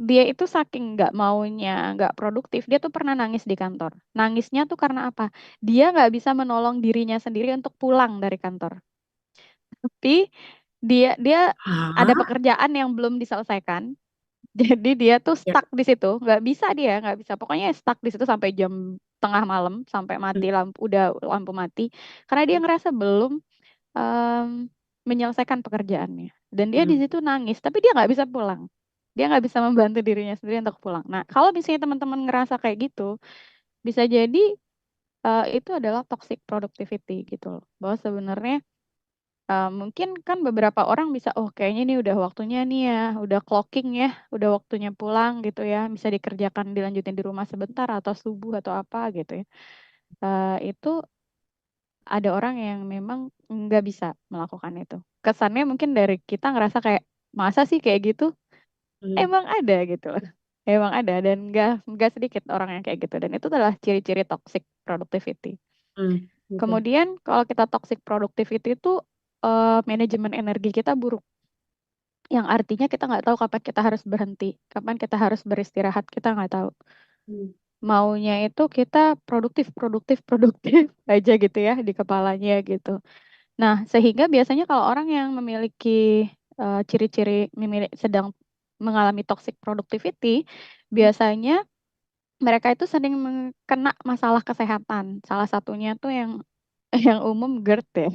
dia itu saking nggak maunya, nggak produktif, dia tuh pernah nangis di kantor. Nangisnya tuh karena apa? Dia nggak bisa menolong dirinya sendiri untuk pulang dari kantor. Tapi dia dia ada Hah? pekerjaan yang belum diselesaikan. Jadi dia tuh Ya. stuck di situ, nggak bisa. Pokoknya stuck di situ sampai jam tengah malam, sampai Hmm. mati lampu, udah lampu mati. Karena dia ngerasa belum em, menyelesaikan pekerjaannya. Dan dia di Hmm. situ nangis, tapi dia nggak bisa pulang. Dia nggak bisa membantu dirinya sendiri untuk pulang. Nah, kalau misalnya teman-teman ngerasa kayak gitu, bisa jadi itu adalah toxic productivity gitu loh. Bahwa sebenarnya mungkin kan beberapa orang bisa, oh kayaknya ini udah waktunya nih ya, udah clocking ya, udah waktunya pulang gitu ya, bisa dikerjakan dilanjutin di rumah sebentar atau subuh atau apa gitu ya. Itu ada orang yang memang nggak bisa melakukan itu. Kesannya mungkin dari kita ngerasa kayak masa sih kayak gitu? Hmm. Emang ada gitu loh. Emang ada dan nggak sedikit orang yang kayak gitu dan itu adalah ciri-ciri toxic productivity. Hmm. Oke. Kemudian kalau kita toxic productivity itu manajemen energi kita buruk. Yang artinya kita nggak tahu kapan kita harus berhenti, kapan kita harus beristirahat, kita nggak tahu. Hmm. Maunya itu kita produktif, produktif, produktif aja gitu ya di kepalanya gitu. Nah, sehingga biasanya kalau orang yang memiliki ciri-ciri sedang mengalami toxic productivity, biasanya mereka itu sering kena masalah kesehatan. Salah satunya tuh yang yang umum GERD ya.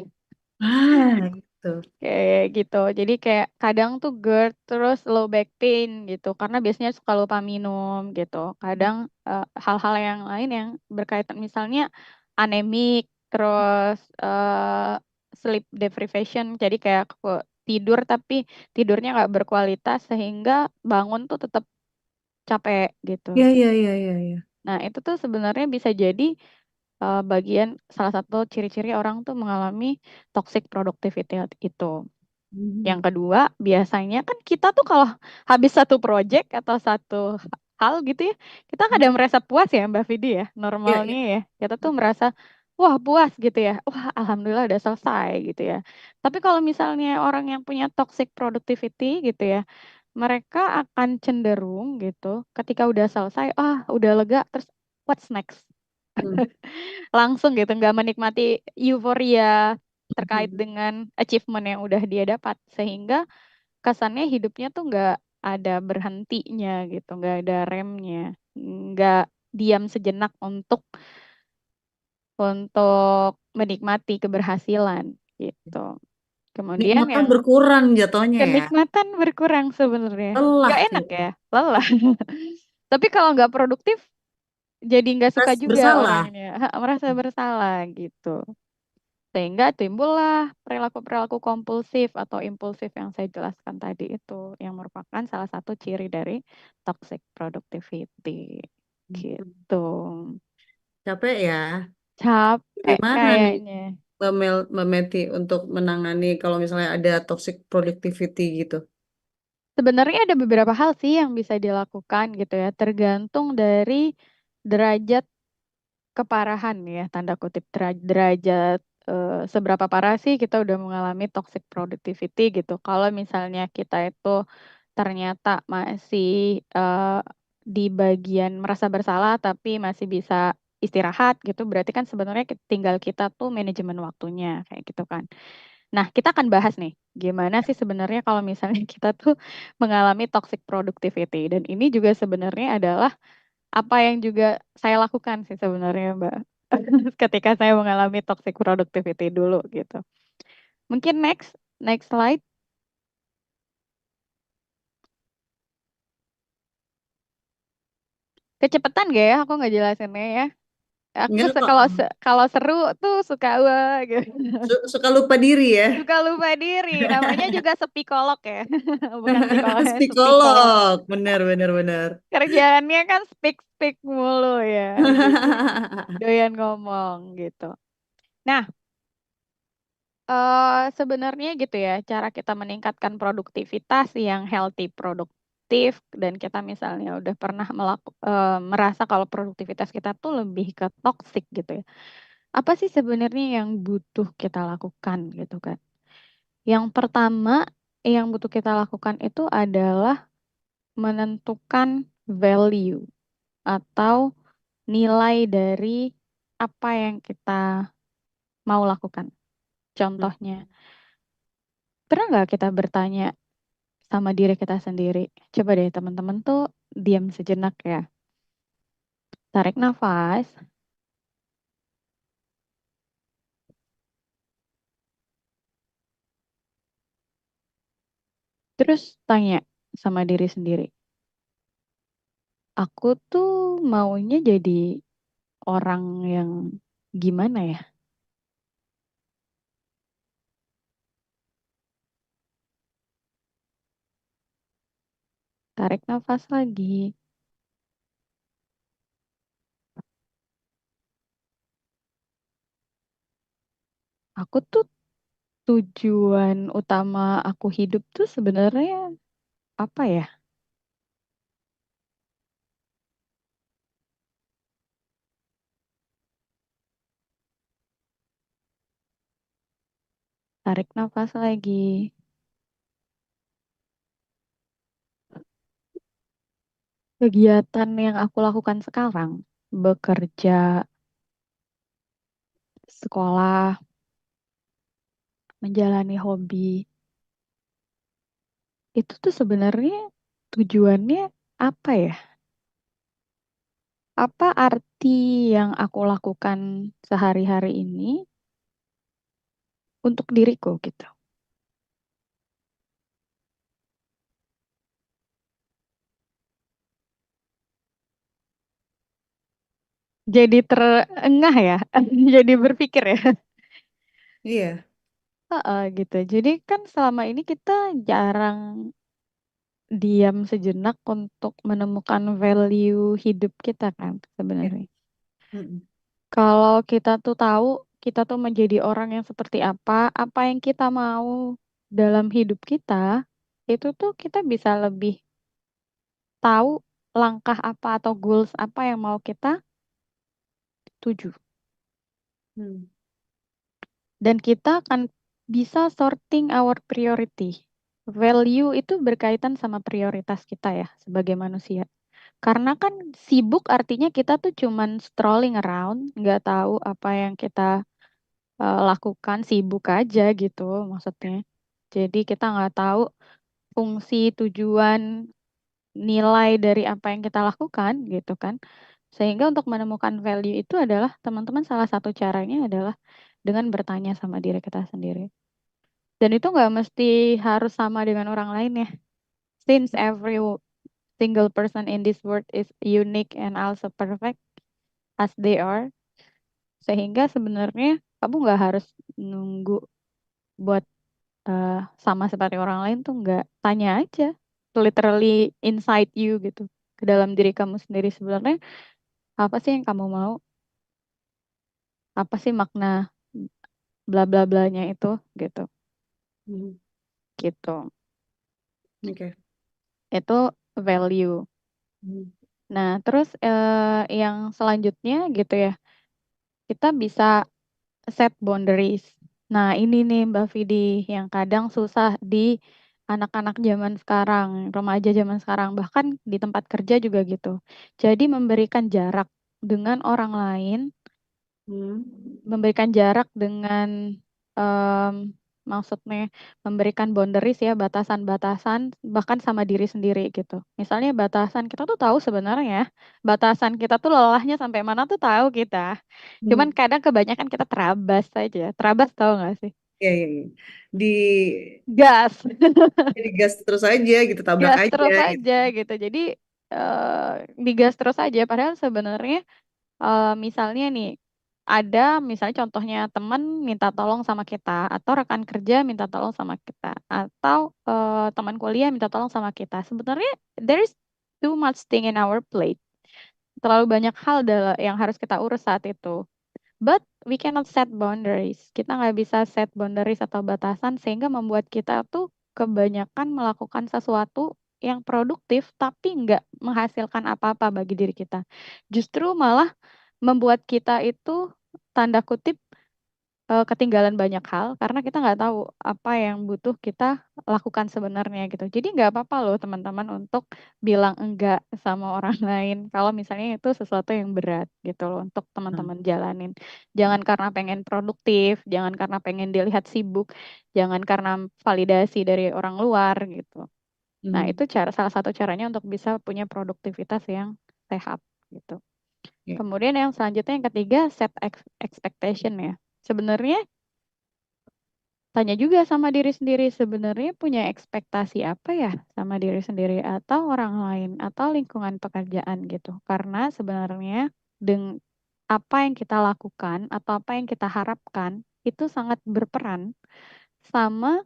Gitu. Kayak gitu. Jadi kayak kadang tuh GERD terus low back pain gitu karena biasanya suka lupa minum gitu. Kadang hal-hal yang lain yang berkaitan misalnya anemik terus sleep deprivation. Jadi kayak tidur tapi tidurnya nggak berkualitas sehingga bangun tuh tetap capek gitu. Iya, iya, iya, iya, iya. Nah, itu tuh sebenarnya bisa jadi bagian salah satu ciri-ciri orang tuh mengalami toxic productivity itu. Yang Hmm. kedua, biasanya kan kita tuh kalau habis satu project atau satu hal gitu ya, kita kadang merasa puas ya Mbak Vidi ya, Iya, normalnya iya. ya. Kita tuh merasa, wah puas gitu ya, wah alhamdulillah udah selesai gitu ya. Tapi kalau misalnya orang yang punya toxic productivity gitu ya, mereka akan cenderung gitu, ketika udah selesai, udah lega, terus what's next? Hmm. Langsung gitu nggak menikmati euforia terkait Hmm. dengan achievement yang udah dia dapat sehingga kesannya hidupnya tuh nggak ada berhentinya gitu nggak ada remnya nggak diam sejenak untuk menikmati keberhasilan gitu kemudian Nikmatnya yang berkurang jatuhnya ya. kenikmatan berkurang sebenarnya Lelah nggak enak gitu. ya lelah tapi kalau nggak produktif jadi nggak suka Ras juga bersalah. orangnya merasa bersalah gitu. Sehingga timbullah perilaku-perilaku kompulsif atau impulsif yang saya jelaskan tadi itu, yang merupakan salah satu ciri dari toxic productivity. Gitu. Capek ya. Capek Gimana nih kayaknya. Mbak Meti untuk menangani kalau misalnya ada toxic productivity gitu? Sebenarnya ada beberapa hal sih yang bisa dilakukan gitu ya, tergantung dari derajat keparahan ya, tanda kutip derajat seberapa parah sih kita udah mengalami toxic productivity gitu. Kalau misalnya kita itu ternyata masih di bagian merasa bersalah tapi masih bisa istirahat gitu, berarti kan sebenarnya tinggal kita tuh manajemen waktunya kayak gitu kan. Nah, kita akan bahas nih, gimana sih sebenarnya kalau misalnya kita tuh mengalami toxic productivity dan ini juga sebenarnya adalah apa yang juga saya lakukan sih sebenarnya, Mbak. Ketika saya mengalami toxic productivity dulu gitu. Mungkin next slide. Kecepatan gak ya aku nggak jelasinnya ya? Aku Enggak kok. kalau seru tuh suka wah gitu. Suka lupa diri ya. Suka lupa diri. Namanya juga sepikolog ya. Bukan psikolognya, sepsikolog. Psikolog. Bener, bener, bener. Kerjaannya kan speak mulu ya gitu. Doyan ngomong gitu. Nah, sebenarnya gitu ya, cara kita meningkatkan produktivitas yang healthy produktif dan kita misalnya udah pernah merasa kalau produktivitas kita tuh lebih ke toxic gitu ya. Apa sih sebenarnya yang butuh kita lakukan gitu kan? Yang pertama yang butuh kita lakukan itu adalah menentukan value atau nilai dari apa yang kita mau lakukan. Contohnya, pernah nggak kita bertanya sama diri kita sendiri? Coba deh teman-teman tuh diam sejenak ya. Tarik nafas, Terus tanya sama diri sendiri, aku tuh maunya jadi orang yang gimana ya? Tarik nafas lagi. Aku tuh tujuan utama aku hidup tuh sebenarnya apa ya? Tarik nafas lagi. Kegiatan yang aku lakukan sekarang, bekerja, sekolah, menjalani hobi, itu tuh sebenarnya tujuannya apa ya? Apa arti yang aku lakukan sehari-hari ini untuk diriku gitu? Jadi terengah ya, jadi berpikir ya. Iya. Heeh, gitu. Jadi kan selama ini kita jarang diam sejenak untuk menemukan value hidup kita kan Iya. sebenarnya. Mm-mm. Kalau kita tuh tahu kita tuh menjadi orang yang seperti apa yang kita mau dalam hidup kita, itu tuh kita bisa lebih tahu langkah apa atau goals apa yang mau kita tuju. Hmm. Dan kita akan bisa sorting our priority. Value itu berkaitan sama prioritas kita ya sebagai manusia. Karena kan sibuk artinya kita tuh cuman strolling around, nggak tahu apa yang kita lakukan, sibuk aja gitu maksudnya. Jadi kita nggak tahu fungsi, tujuan, nilai dari apa yang kita lakukan gitu kan. Sehingga untuk menemukan value itu adalah teman-teman salah satu caranya adalah dengan bertanya sama diri kita sendiri. Dan itu nggak mesti harus sama dengan orang lain ya. Since every single person in this world is unique and also perfect as they are, sehingga sebenarnya kamu nggak harus nunggu buat sama seperti orang lain tuh nggak, tanya aja, literally inside you gitu, ke dalam diri kamu sendiri sebenarnya apa sih yang kamu mau, apa sih makna bla bla blanya itu gitu Hmm. gitu. Oke. Itu value. Hmm. Nah, terus yang selanjutnya gitu ya, kita bisa set boundaries. Nah, ini nih Mbak Vidi yang kadang susah di anak-anak zaman sekarang, remaja zaman sekarang, bahkan di tempat kerja juga gitu. Jadi memberikan jarak dengan orang lain, Hmm. memberikan jarak dengan em, maksudnya memberikan boundaries ya, batasan-batasan bahkan sama diri sendiri gitu. Misalnya batasan kita tuh tahu sebenarnya, batasan kita tuh lelahnya sampai mana tuh tahu kita. Cuman Hmm. kadang kebanyakan kita terabas saja. Terabas tahu nggak sih? Iya, iya, iya. Di Gas, digas terus aja gitu, tabrak gas aja terus gitu. aja gitu. Jadi digas terus aja. Padahal sebenarnya misalnya nih, ada misalnya contohnya teman minta tolong sama kita, atau rekan kerja minta tolong sama kita, atau teman kuliah minta tolong sama kita. Sebenarnya there is too much thing in our plate. Terlalu banyak hal yang harus kita urus saat itu. But we cannot set boundaries. Kita nggak bisa set boundaries atau batasan sehingga membuat kita tuh kebanyakan melakukan sesuatu yang produktif tapi nggak menghasilkan apa-apa bagi diri kita. Justru malah membuat kita itu tanda kutip ketinggalan banyak hal karena kita nggak tahu apa yang butuh kita lakukan sebenarnya gitu. Jadi nggak apa-apa loh teman-teman untuk bilang enggak sama orang lain kalau misalnya itu sesuatu yang berat gitu loh untuk Hmm. teman-teman jalanin. Jangan karena pengen produktif, jangan karena pengen dilihat sibuk, jangan karena validasi dari orang luar gitu. Nah, Hmm. itu salah satu caranya untuk bisa punya produktivitas yang sehat gitu. Ya. Kemudian yang selanjutnya yang ketiga set expectation ya. Sebenarnya tanya juga sama diri sendiri, sebenarnya punya ekspektasi apa ya sama diri sendiri atau orang lain atau lingkungan pekerjaan gitu. Karena sebenarnya apa yang kita lakukan atau apa yang kita harapkan itu sangat berperan sama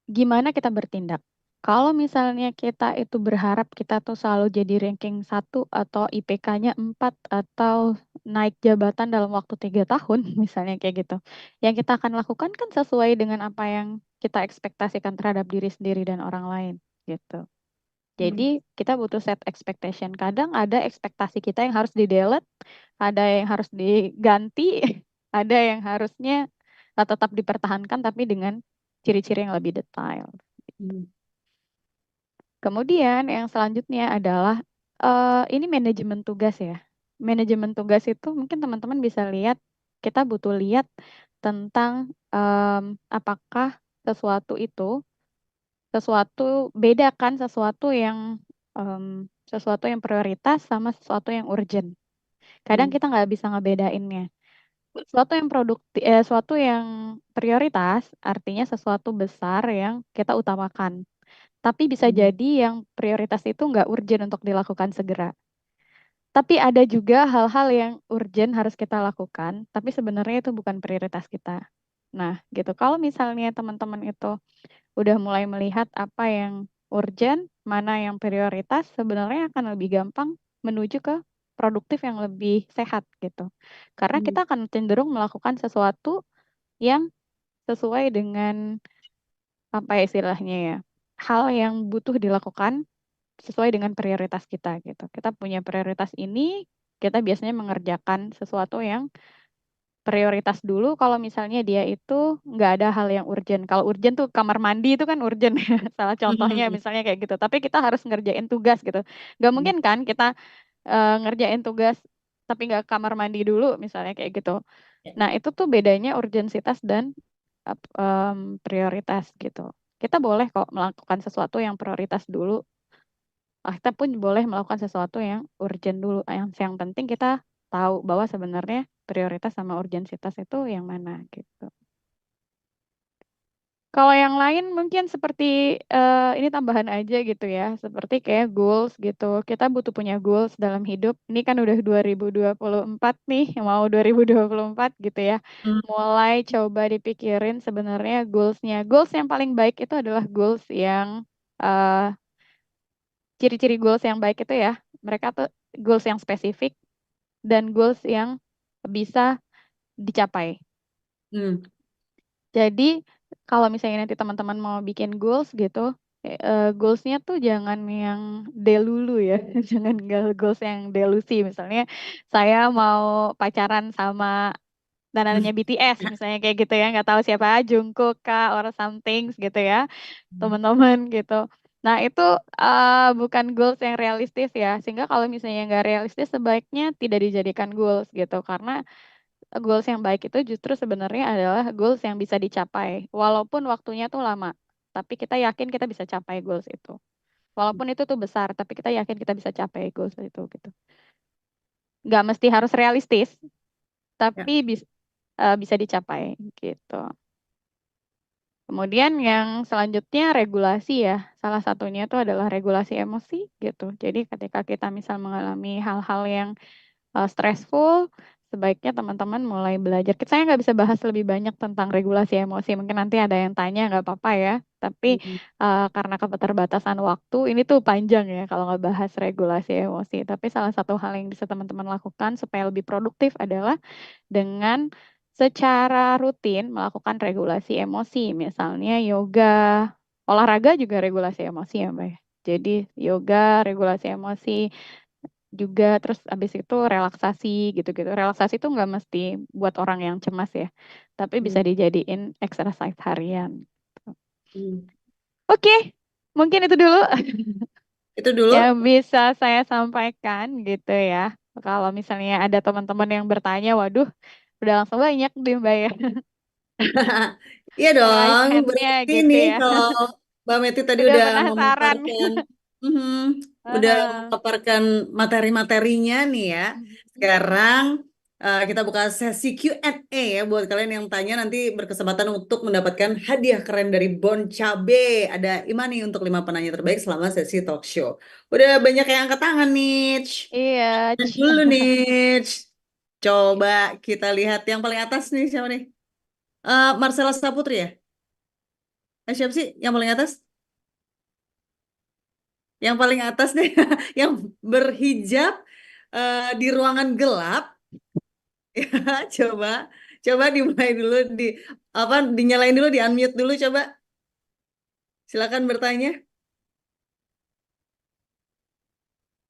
gimana kita bertindak. Kalau misalnya kita itu berharap kita tuh selalu jadi ranking 1 atau IPK-nya 4 atau naik jabatan dalam waktu 3 tahun, misalnya kayak gitu. Yang kita akan lakukan kan sesuai dengan apa yang kita ekspektasikan terhadap diri sendiri dan orang lain gitu. Hmm. Jadi kita butuh set expectation. Kadang ada ekspektasi kita yang harus di-delete, ada yang harus diganti, ada yang harusnya tetap dipertahankan tapi dengan ciri-ciri yang lebih detail. Hmm. Kemudian yang selanjutnya adalah ini manajemen tugas ya. Manajemen tugas itu mungkin teman-teman bisa lihat, kita butuh lihat tentang apakah sesuatu bedakan sesuatu yang prioritas sama sesuatu yang urgent. Kadang Hmm. kita nggak bisa ngebedainnya. Sesuatu yang prioritas artinya sesuatu besar yang kita utamakan. Tapi bisa Hmm. jadi yang prioritas itu nggak urgent untuk dilakukan segera. Tapi ada juga hal-hal yang urgent harus kita lakukan, tapi sebenarnya itu bukan prioritas kita. Nah, gitu. Kalau misalnya teman-teman itu udah mulai melihat apa yang urgent, mana yang prioritas, sebenarnya akan lebih gampang menuju ke produktif yang lebih sehat gitu. Karena Hmm. kita akan cenderung melakukan sesuatu yang sesuai dengan apa ya istilahnya ya, hal yang butuh dilakukan sesuai dengan prioritas kita gitu. Kita punya prioritas ini, kita biasanya mengerjakan sesuatu yang prioritas dulu kalau misalnya dia itu nggak ada hal yang urgent. Kalau urgent tuh kamar mandi itu kan urgent ya. Salah contohnya Hmm. misalnya kayak gitu. Tapi kita harus ngerjain tugas gitu. Nggak Hmm. mungkin kan kita ngerjain tugas tapi nggak kamar mandi dulu misalnya kayak gitu. Ya. Nah itu tuh bedanya urgensitas dan prioritas gitu. Kita boleh kok melakukan sesuatu yang prioritas dulu. Kita pun boleh melakukan sesuatu yang urgent dulu. Yang penting kita tahu bahwa sebenarnya prioritas sama urgensitas itu yang mana gitu. Kalau yang lain mungkin seperti ini tambahan aja gitu ya, seperti kayak goals gitu. Kita butuh punya goals dalam hidup. Ini kan udah 2024 nih, mau 2024 gitu ya. Hmm. Mulai coba dipikirin sebenarnya goalsnya. Goals yang paling baik itu adalah goals yang eh, ciri-ciri goals yang baik itu ya. Mereka tuh goals yang spesifik dan goals yang bisa dicapai. Hmm. Jadi kalau misalnya nanti teman-teman mau bikin goals gitu, goalsnya tuh jangan yang delulu ya, jangan goals yang delusi. Misalnya saya mau pacaran sama danannya BTS, misalnya kayak gitu ya, nggak tahu siapa, Jungkook kah, or something gitu ya, teman-teman gitu. Nah itu bukan goals yang realistis ya, sehingga kalau misalnya nggak realistis sebaiknya tidak dijadikan goals gitu, karena goals yang baik itu justru sebenarnya adalah goals yang bisa dicapai, walaupun waktunya tuh lama. Tapi kita yakin kita bisa capai goals itu. Walaupun itu tuh besar, tapi kita yakin kita bisa capai goals itu gitu. Nggak mesti harus realistis, Ya. tapi bisa dicapai gitu. Kemudian yang selanjutnya regulasi ya. Salah satunya itu adalah regulasi emosi gitu. Jadi ketika kita misal mengalami hal-hal yang stressful, sebaiknya teman-teman mulai belajar. Saya nggak bisa bahas lebih banyak tentang regulasi emosi. Mungkin nanti ada yang tanya, nggak apa-apa ya. Tapi Hmm. karena keterbatasan waktu, ini tuh panjang ya kalau nggak bahas regulasi emosi. Tapi salah satu hal yang bisa teman-teman lakukan supaya lebih produktif adalah dengan secara rutin melakukan regulasi emosi. Misalnya yoga, olahraga juga regulasi emosi ya Mbak ya. Jadi yoga, regulasi emosi, juga terus abis itu relaksasi gitu-gitu. Relaksasi itu nggak mesti buat orang yang cemas ya, tapi bisa Hmm. dijadiin exercise harian. Hmm. Oke, mungkin itu dulu Itu dulu. yang bisa saya sampaikan gitu ya. Kalau misalnya ada teman-teman yang bertanya, waduh, udah langsung banyak deh Mbak ya Iya dong, pertanyaannya berarti gitu nih ya. kalau Mbak Meti tadi Udah udah penasaran. memaparkan, mhm, udah Heeh. memaparkan materi-materinya nih ya. Sekarang Kita buka sesi Q&A ya buat kalian yang tanya nanti berkesempatan untuk mendapatkan hadiah keren dari Bon Cabe. Ada Imani untuk 5 penanya terbaik selama sesi talk show. Udah banyak yang angkat tangan nih. Iya, Dulu nih. Coba kita lihat yang paling atas nih siapa nih? Marcella Saputri ya? Siapa sih yang paling atas? Yang paling atas nih, yang berhijab di ruangan gelap. Ya, coba dimulai dulu dinyalain dulu, di unmute dulu coba. Silakan bertanya.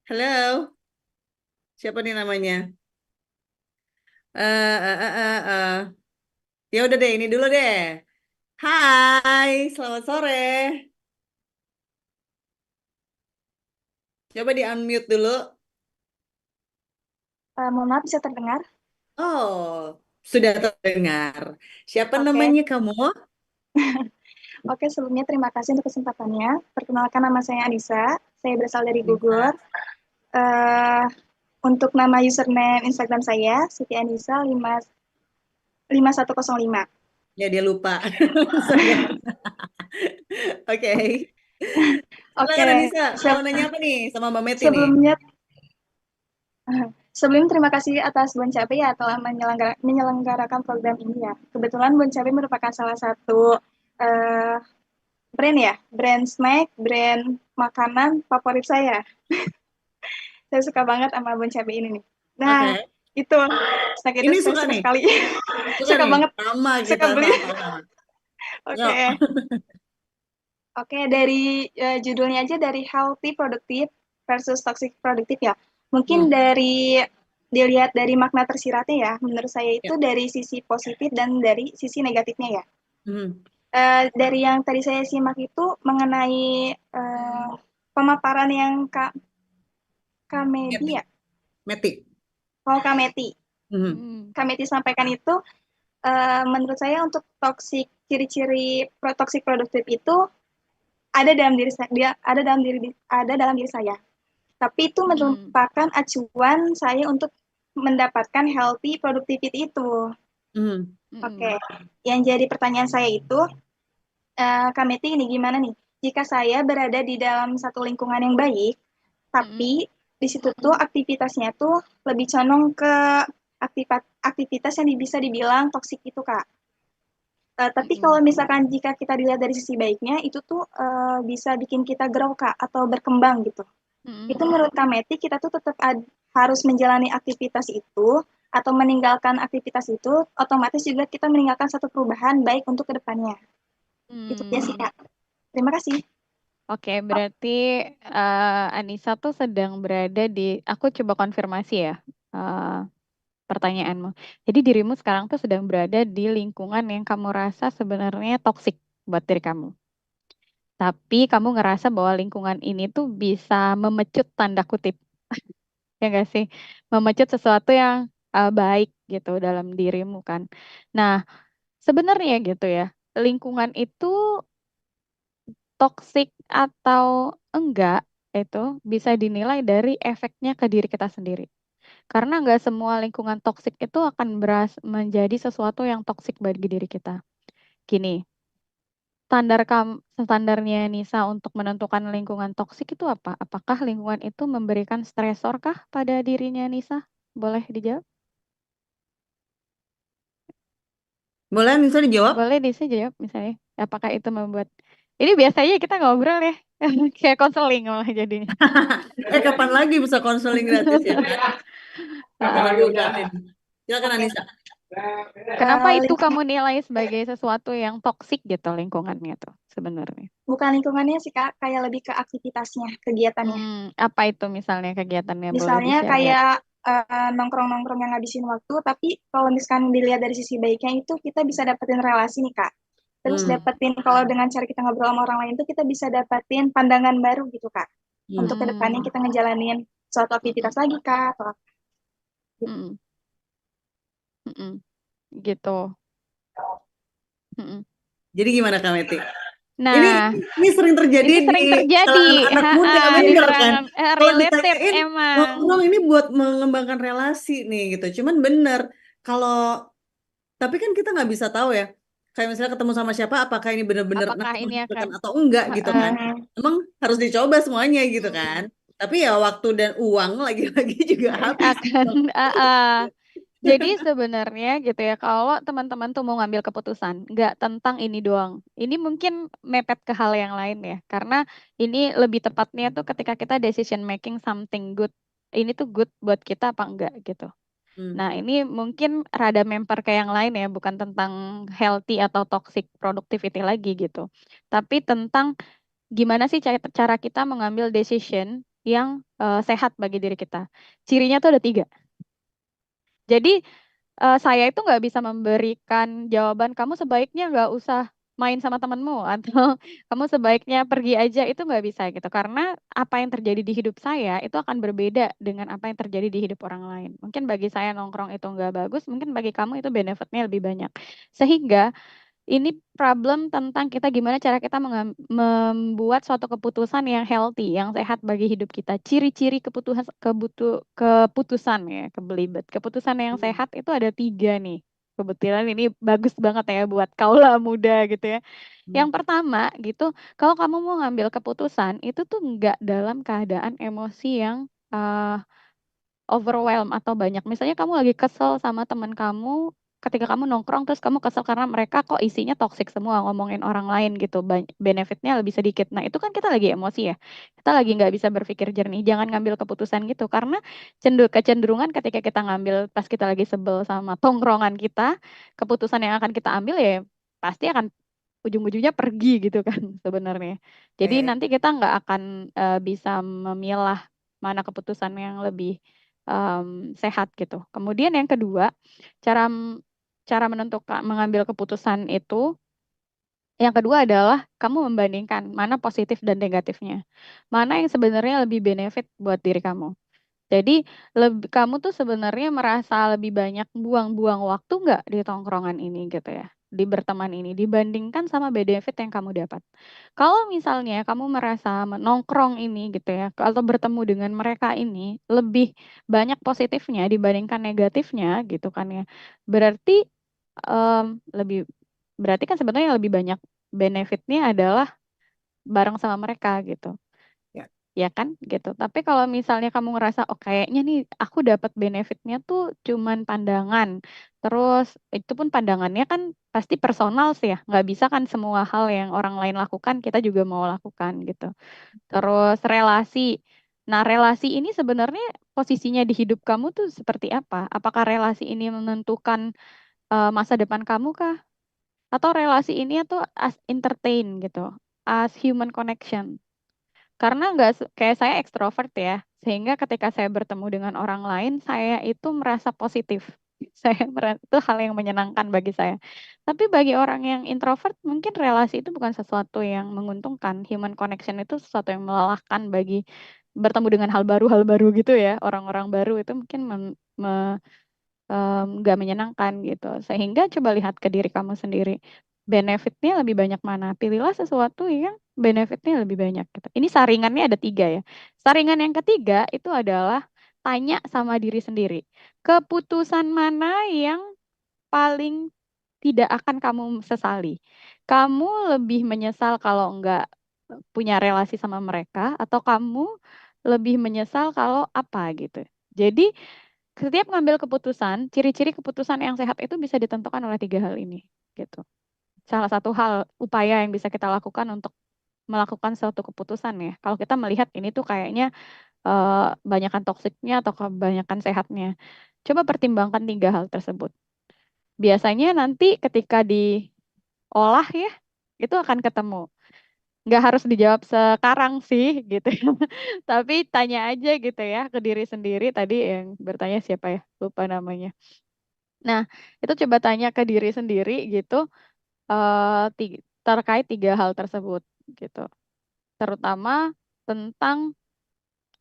Halo, siapa nih namanya? Eh eh eh eh, eh. Ya udah deh, ini dulu deh. Hai, selamat sore. Coba di unmute dulu. Mohon maaf bisa terdengar? Oh, sudah terdengar. Siapa Oke, namanya kamu? oke, sebelumnya terima kasih untuk kesempatannya. Perkenalkan, nama saya Anissa. Saya berasal dari Bogor. Nisa. Eh, untuk nama username Instagram saya Siti Anissa 5105. Ya dia lupa. Oke. Oke, Silakan Anissa, mau se- nanya apa nih sama Mbak Meti nih? sebelumnya sebelum terima kasih atas Bon Cabe ya telah menyelenggarakan program ini ya. Kebetulan Bon Cabe merupakan salah satu eh, brand ya, brand snack, brand makanan favorit saya. Saya suka banget sama Bon Cabe ini nih. Nah, Oke. itu snack itu Ini saya suka suka nih, sekali. suka Suka nih. banget, Sama kita, suka beli. sama-sama. Yuk. Oke. Oke, dari judulnya aja dari healthy productive versus toxic productive ya. Mungkin Hmm. dari dilihat dari makna tersiratnya ya, menurut saya itu Ya. dari sisi positif dan dari sisi negatifnya ya. Hmm. Dari yang tadi saya simak itu mengenai pemaparan yang Kamedi Meti. ya, Meti. oh Kameti. Hmm. Hmm. Kameti sampaikan itu menurut saya untuk ciri-ciri toxic produktif itu ada dalam diri saya, ada dalam diri saya. Tapi itu merupakan acuan saya untuk mendapatkan healthy productivity itu. Hmm. Oke, yang jadi pertanyaan saya itu, Kameti ini gimana nih? Jika saya berada di dalam satu lingkungan yang baik, tapi di situ tuh aktivitasnya tuh lebih condong ke aktivitas yang bisa dibilang toksik itu, Kak. Tapi kalau misalkan jika kita dilihat dari sisi baiknya, itu tuh bisa bikin kita grow, Kak, atau berkembang gitu. Itu menurut Kameti, kita tuh tetap harus menjalani aktivitas itu, atau meninggalkan aktivitas itu, otomatis juga kita meninggalkan satu perubahan baik untuk kedepannya. Itu aja sih, Kak. Terima kasih. Oke, berarti Anissa tuh sedang berada di, aku coba konfirmasi ya pertanyaanmu. Jadi dirimu sekarang tuh sedang berada di lingkungan yang kamu rasa sebenarnya toksik buat diri kamu. Tapi kamu ngerasa bahwa lingkungan ini tuh bisa memecut tanda kutip, ya nggak sih? Memecut sesuatu yang baik gitu dalam dirimu kan. Nah, sebenarnya gitu ya, lingkungan itu toksik atau enggak itu bisa dinilai dari efeknya ke diri kita sendiri. Karena nggak semua lingkungan toksik itu akan menjadi sesuatu yang toksik bagi diri kita. Gini, standarnya Nisa untuk menentukan lingkungan toksik itu apa? Apakah lingkungan itu memberikan stresor kah pada dirinya Nisa? Boleh dijawab? Boleh Nisa dijawab? Boleh Nisa jawab misalnya. Apakah itu membuat... Ini biasanya kita ngobrol ya. Kayak konseling malah jadinya. Kapan lagi bisa konseling gratis ya kan? Kapan lagi udah nih. Silakan Oke. Anissa. Kenapa itu Lingkungan, kamu nilai sebagai sesuatu yang toksik gitu lingkungannya tuh sebenarnya? bukan lingkungannya sih, Kak, kayak lebih ke aktivitasnya, kegiatannya. Apa itu misalnya kegiatannya boleh Misalnya di-share gak? kayak nongkrong-nongkrong yang ngabisin waktu, tapi kalau misalkan dilihat dari sisi baiknya itu kita bisa dapetin relasi nih, Kak. Terus dapetin kalau dengan cara kita ngobrol sama orang lain itu kita bisa dapetin pandangan baru gitu, Kak. Untuk kedepannya kita ngejalanin suatu aktivitas lagi, Kak. Atau apa. Mm-mm. Mm-mm. Gitu. Mm-mm. Jadi gimana Kak Meti? Ini Nah, ini sering terjadi ini di sering terjadi, kalangan anak muda, di bener kan? kalangan Kalau related ditanyain emang. nongkrong ini buat mengembangkan relasi nih gitu. Cuman bener kalau tapi kan kita nggak bisa tahu ya. Kayak misalnya ketemu sama siapa, apakah ini benar-benar Apakah ini akan menghasilkan atau enggak gitu kan? Emang harus dicoba semuanya gitu kan? Tapi ya waktu dan uang lagi-lagi juga habis. akan Jadi sebenarnya gitu ya, kalau teman-teman tuh mau ngambil keputusan, nggak tentang ini doang. Ini mungkin mepet ke hal yang lain ya, karena ini lebih tepatnya tuh ketika kita decision making something good, ini tuh good buat kita apa enggak gitu. Hmm. Nah, ini mungkin rada memper ke yang lain ya, bukan tentang healthy atau toxic productivity lagi gitu. Tapi tentang gimana sih cara kita mengambil decision yang sehat bagi diri kita. Cirinya tuh ada 3. Jadi saya itu nggak bisa memberikan jawaban kamu sebaiknya nggak usah main sama temanmu atau kamu sebaiknya pergi aja, itu nggak bisa gitu karena apa yang terjadi di hidup saya itu akan berbeda dengan apa yang terjadi di hidup orang lain. Mungkin bagi saya nongkrong itu nggak bagus, mungkin bagi kamu itu benefitnya lebih banyak. Sehingga ini problem tentang kita gimana cara kita membuat suatu keputusan yang healthy, yang sehat bagi hidup kita. Ciri-ciri keputusan ya, kebelibet. Keputusan yang sehat itu ada 3 nih. Kebetulan ini bagus banget ya buat kaula muda gitu ya. Yang pertama gitu, kalau kamu mau ngambil keputusan itu tuh nggak dalam keadaan emosi yang overwhelm atau banyak. Misalnya kamu lagi kesel sama teman kamu, ketika kamu nongkrong terus kamu kesel karena mereka kok isinya toxic semua, ngomongin orang lain gitu, benefitnya lebih sedikit. Nah itu kan kita lagi emosi ya, kita lagi nggak bisa berpikir jernih. Jangan ngambil keputusan gitu, karena kecenderungan ketika kita ngambil pas kita lagi sebel sama tongkrongan kita, keputusan yang akan kita ambil ya pasti akan ujung-ujungnya pergi gitu kan sebenarnya. Jadi Oke. nanti kita nggak akan bisa memilah mana keputusan yang lebih sehat gitu. Kemudian yang kedua, cara cara menentukan mengambil keputusan itu, yang kedua adalah kamu membandingkan mana positif dan negatifnya. Mana yang sebenarnya lebih benefit buat diri kamu. Jadi kamu tuh sebenarnya merasa lebih banyak buang-buang waktu nggak di tongkrongan ini gitu ya, di berteman ini dibandingkan sama benefit yang kamu dapat. Kalau misalnya kamu merasa nongkrong ini gitu ya, atau bertemu dengan mereka ini lebih banyak positifnya dibandingkan negatifnya gitu kan ya, berarti lebih berarti kan sebenarnya lebih banyak benefitnya adalah bareng sama mereka gitu, Ya. ya kan gitu. Tapi kalau misalnya kamu ngerasa oh kayaknya nih aku dapat benefitnya tuh cuman pandangan, terus itu pun pandangannya kan pasti personal sih ya, nggak bisa kan semua hal yang orang lain lakukan kita juga mau lakukan gitu. Terus relasi, nah relasi ini sebenarnya posisinya di hidup kamu tuh seperti apa? Apakah relasi ini menentukan masa depan kamu kah, atau relasi ini tuh as entertain gitu, as human connection? Karena nggak kayak saya ekstrovert ya, sehingga ketika saya bertemu dengan orang lain, saya itu merasa positif. Saya itu hal yang menyenangkan bagi saya. Tapi bagi orang yang introvert, mungkin relasi itu bukan sesuatu yang menguntungkan. Human connection itu sesuatu yang melelahkan bagi bertemu dengan hal baru gitu ya. Orang-orang baru itu mungkin nggak menyenangkan gitu. Sehingga coba lihat ke diri kamu sendiri. Benefitnya lebih banyak mana? Pilihlah sesuatu yang benefitnya lebih banyak gitu. Ini saringannya ada 3 ya. Saringan yang ketiga itu adalah tanya sama diri sendiri. Keputusan mana yang paling tidak akan kamu sesali? Kamu lebih menyesal kalau nggak punya relasi sama mereka, atau kamu lebih menyesal kalau apa gitu. Jadi setiap ngambil keputusan, ciri-ciri keputusan yang sehat itu bisa ditentukan oleh 3 hal ini, gitu. Salah satu hal upaya yang bisa kita lakukan untuk melakukan suatu keputusan ya. Kalau kita melihat ini tuh kayaknya banyakan toksiknya atau kebanyakan sehatnya. Coba pertimbangkan 3 hal tersebut. Biasanya nanti ketika diolah ya, itu akan ketemu. Nggak harus dijawab sekarang sih gitu ya. Tapi tanya aja gitu ya ke diri sendiri. Tadi yang bertanya siapa ya? Lupa namanya. Nah, itu coba tanya ke diri sendiri gitu, terkait 3 hal tersebut gitu. Terutama tentang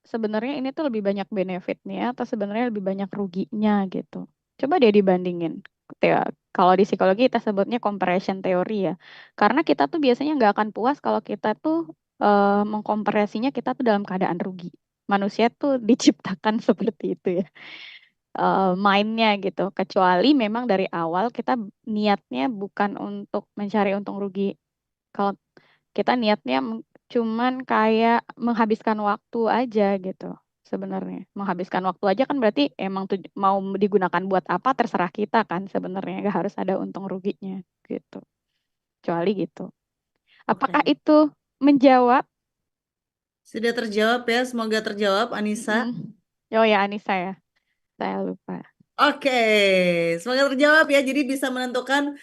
sebenarnya ini tuh lebih banyak benefitnya atau sebenarnya lebih banyak ruginya gitu. Coba dia dibandingin. Ya, Kalau di psikologi kita sebutnya comparison theory ya. Karena kita tuh biasanya nggak akan puas kalau kita tuh mengkomparasinya kita tuh dalam keadaan rugi. Manusia tuh diciptakan seperti itu ya, mainnya gitu. Kecuali memang dari awal kita niatnya bukan untuk mencari untung rugi. Kalau kita niatnya cuman kayak menghabiskan waktu aja gitu sebenarnya. Menghabiskan waktu aja kan berarti emang mau digunakan buat apa terserah kita kan sebenarnya. Gak harus ada untung ruginya gitu. Kecuali gitu. Apakah Oke. itu menjawab? Sudah terjawab ya, semoga terjawab Anissa. Oh ya Anissa ya, saya lupa. Oke, semoga terjawab ya. Jadi bisa menentukan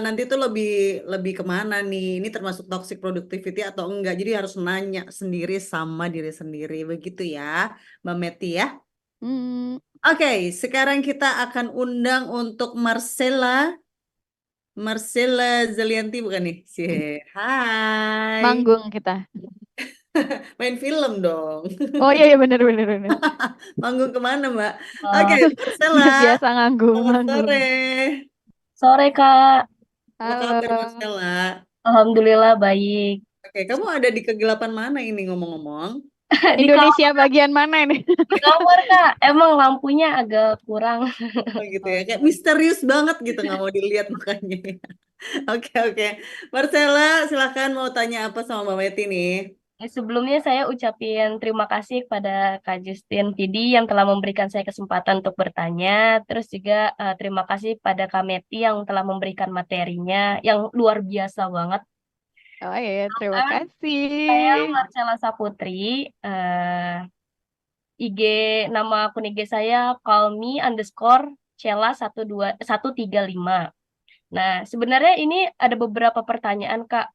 nanti tuh lebih lebih kemana nih. Ini termasuk toxic productivity atau enggak. Jadi harus nanya sendiri sama diri sendiri. Begitu ya, Mbak Meti ya. Hmm, Oke, sekarang kita akan undang untuk Marcella. Marcella Zalianti bukan nih? Hai. manggung kita. Main film dong. Oh iya iya bener bener bener. Manggung kemana, Mbak? Oke, Eh, Marcella. Biasa nganggung Selamat manggung. sore. Sore Kak, Apa kabar, Halo. Marcella? Alhamdulillah baik. Oke, kamu ada di kegelapan mana ini ngomong-ngomong? Di Indonesia bagian mana ini? kamar Kak, emang lampunya agak kurang. Oh gitu ya, kayak misterius banget gitu, nggak mau dilihat makanya. Oke, oke. Marcella, silakan mau tanya apa sama Mbak Meti nih? Sebelumnya saya ucapin terima kasih kepada Kak Justin Vidi yang telah memberikan saya kesempatan untuk bertanya. Terus juga terima kasih pada Kak Meti yang telah memberikan materinya yang luar biasa banget. Oh iya, terima Eh, kasih. Saya Marcella Saputri. eh, IG nama akun IG saya callme_cella12135. Nah, sebenarnya ini ada beberapa pertanyaan Kak.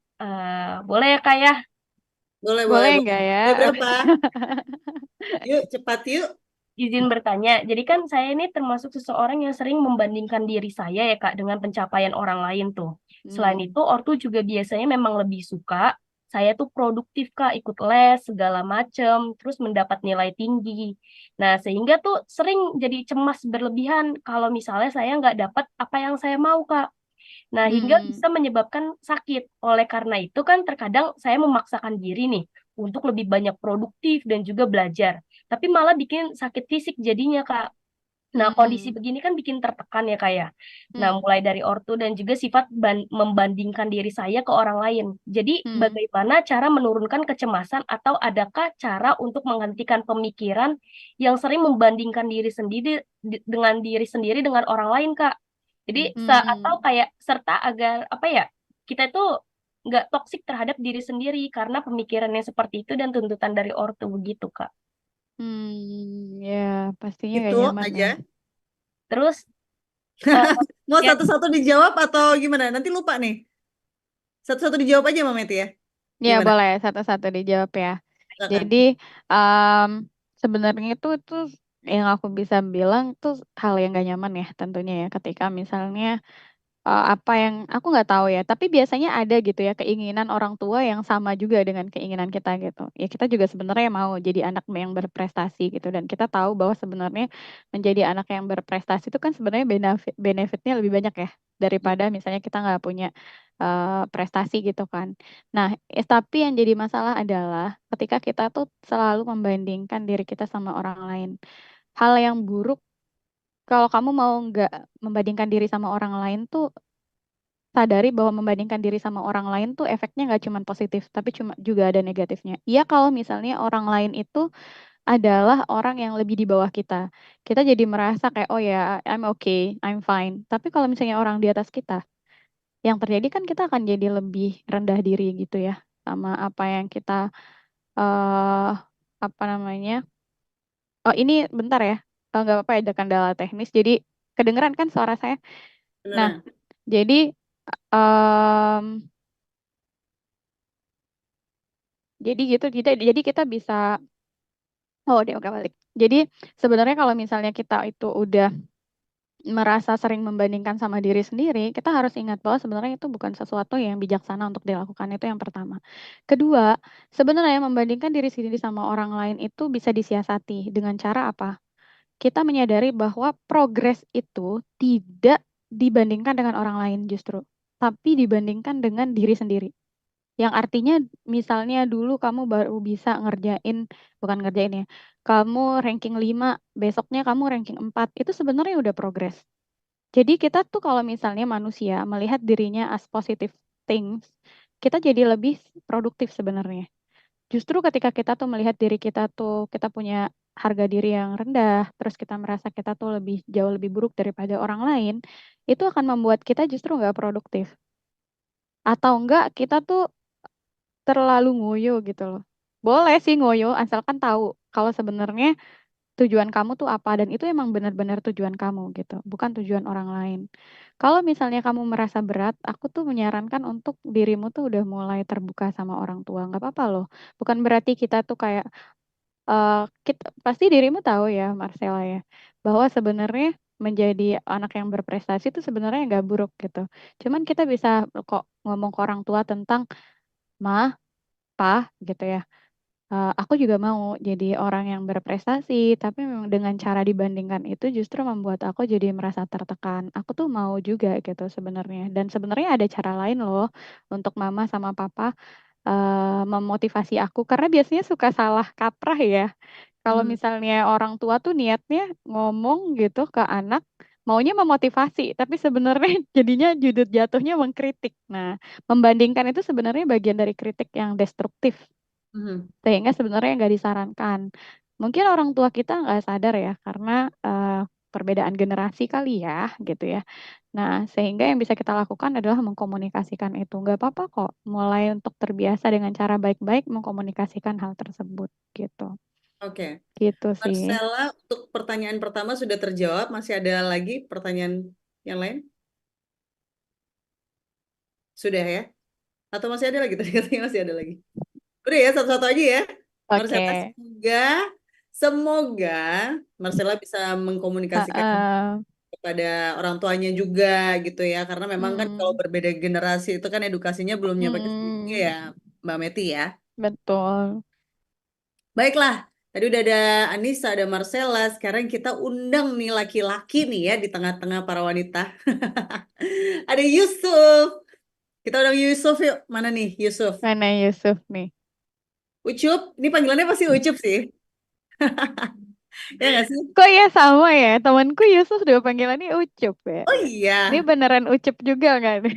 Boleh ya Kak ya? Boleh, boleh, Boleh boleh. nggak ya? Ada berapa? Yuk, cepat yuk. Izin bertanya. Jadi kan saya ini termasuk seseorang yang sering membandingkan diri saya ya Kak dengan pencapaian orang lain tuh. Selain Hmm. itu, ortu juga biasanya memang lebih suka saya tuh produktif Kak, ikut les segala macem, terus mendapat nilai tinggi. Nah, sehingga tuh sering jadi cemas berlebihan kalau misalnya saya nggak dapat apa yang saya mau Kak. Nah, hingga Hmm. bisa menyebabkan sakit. Oleh karena itu kan terkadang saya memaksakan diri nih untuk lebih banyak produktif dan juga belajar. Tapi malah bikin sakit fisik jadinya, Kak. Nah, kondisi Hmm. begini kan bikin tertekan ya, Kak ya. Nah, Hmm. mulai dari ortu dan juga sifat membandingkan diri saya ke orang lain. Jadi, Hmm. bagaimana cara menurunkan kecemasan atau adakah cara untuk menghentikan pemikiran yang sering membandingkan diri sendiri dengan diri sendiri dengan orang lain, Kak? Jadi, atau Hmm. kayak serta agar apa ya, kita itu nggak toksik terhadap diri sendiri karena pemikiran yang seperti itu dan tuntutan dari ortu begitu, Kak. Ya, pastinya gak Itu nyaman ya. aja. Terus, eh, Mau ya satu-satu dijawab atau gimana? Nanti lupa nih. Satu-satu dijawab aja, Mbak Meti ya. Ya, Gimana? boleh satu-satu dijawab ya. Silakan. Jadi, em, sebenarnya itu yang aku bisa bilang tuh hal yang gak nyaman ya tentunya ya ketika misalnya apa yang aku nggak tahu ya, tapi biasanya ada gitu ya keinginan orang tua yang sama juga dengan keinginan kita gitu. Ya kita juga sebenarnya mau jadi anak yang berprestasi gitu dan kita tahu bahwa sebenarnya menjadi anak yang berprestasi itu kan sebenarnya benefitnya lebih banyak ya daripada misalnya kita nggak punya prestasi gitu kan. Nah, tapi yang jadi masalah adalah ketika kita tuh selalu membandingkan diri kita sama orang lain. Hal yang buruk kalau kamu mau nggak membandingkan diri sama orang lain tuh sadari bahwa membandingkan diri sama orang lain tuh efeknya nggak cuma positif, tapi cuma juga ada negatifnya. Iya kalau misalnya orang lain itu adalah orang yang lebih di bawah kita. Kita jadi merasa kayak, oh ya, I'm okay, I'm fine. Tapi kalau misalnya orang di atas kita, yang terjadi kan kita akan jadi lebih rendah diri gitu ya. Sama apa yang kita, eh apa namanya, oh ini bentar ya, nggak apa-apa ada kendala teknis. Jadi kedengeran kan suara saya? Nah, Beneran. jadi, em, jadi gitu, jadi kita bisa, oh dia udah balik. Jadi sebenarnya kalau misalnya kita itu udah merasa sering membandingkan sama diri sendiri, kita harus ingat bahwa sebenarnya itu bukan sesuatu yang bijaksana untuk dilakukan, itu yang pertama. Kedua, sebenarnya membandingkan diri sendiri sama orang lain itu bisa disiasati dengan cara apa? Kita menyadari bahwa progres itu tidak dibandingkan dengan orang lain justru, tapi dibandingkan dengan diri sendiri. Yang artinya misalnya dulu kamu baru bisa bukan ngerjain ya, kamu ranking 5, besoknya kamu ranking 4, itu sebenarnya udah progres. Jadi kita tuh kalau misalnya manusia melihat dirinya as positive things, kita jadi lebih produktif sebenarnya. Justru ketika kita tuh melihat diri kita tuh, kita punya harga diri yang rendah, terus kita merasa kita tuh jauh lebih buruk daripada orang lain, itu akan membuat kita justru nggak produktif. Atau enggak kita tuh terlalu ngoyo gitu loh. Boleh sih ngoyo, asalkan tahu kalau sebenarnya tujuan kamu tuh apa dan itu emang benar-benar tujuan kamu gitu, bukan tujuan orang lain. Kalau misalnya kamu merasa berat, aku tuh menyarankan untuk dirimu tuh udah mulai terbuka sama orang tua, nggak apa-apa loh. Bukan berarti kita tuh kayak pasti dirimu tahu ya, Marcella ya, bahwa sebenarnya menjadi anak yang berprestasi itu sebenarnya nggak buruk gitu. Cuman kita bisa kok ngomong ke orang tua tentang, "Ma, Pa," gitu ya. Aku juga mau jadi orang yang berprestasi, tapi memang dengan cara dibandingkan itu justru membuat aku jadi merasa tertekan. Aku tuh mau juga gitu sebenarnya. Dan sebenarnya ada cara lain loh untuk mama sama papa memotivasi aku karena biasanya suka salah kaprah ya. Kalau Hmm. misalnya orang tua tuh niatnya ngomong gitu ke anak, maunya memotivasi, tapi sebenarnya jadinya jatuhnya mengkritik. Nah, membandingkan itu sebenarnya bagian dari kritik yang destruktif. Mhm. Sehingga sebenarnya nggak disarankan. Mungkin orang tua kita nggak sadar ya, karena perbedaan generasi kali ya, gitu ya. Nah, sehingga yang bisa kita lakukan adalah mengkomunikasikan itu. Nggak apa-apa kok, mulai untuk terbiasa dengan cara baik-baik mengkomunikasikan hal tersebut, gitu. Oke. Gitu sih. Marcella, untuk pertanyaan pertama sudah terjawab. Masih ada lagi pertanyaan yang lain? Sudah ya? Atau masih ada lagi? Tadi katanya masih ada lagi. Udah ya, satu-satu aja ya. Marcella, Oke. semoga Marcella bisa mengkomunikasikan Heeh. kepada orang tuanya juga gitu ya. Karena memang kan kalau Mm-mm. berbeda generasi itu kan edukasinya belum nyampe ke situ juga Mm-mm. ya, Mbak Meti ya. Betul. Baiklah, tadi udah ada Anissa, ada Marcella. Sekarang kita undang nih laki-laki nih ya di tengah-tengah para wanita. Ada Yusuf. Kita undang Yusuf yuk. Mana nih Yusuf? Mana Yusuf nih? Ucup. Ini panggilannya pasti Ucup sih. Ya nggak sih? Kok ya sama ya? Temanku Yusuf juga panggilannya Ucup ya. Oh Ini iya. beneran Ucup juga nggak nih?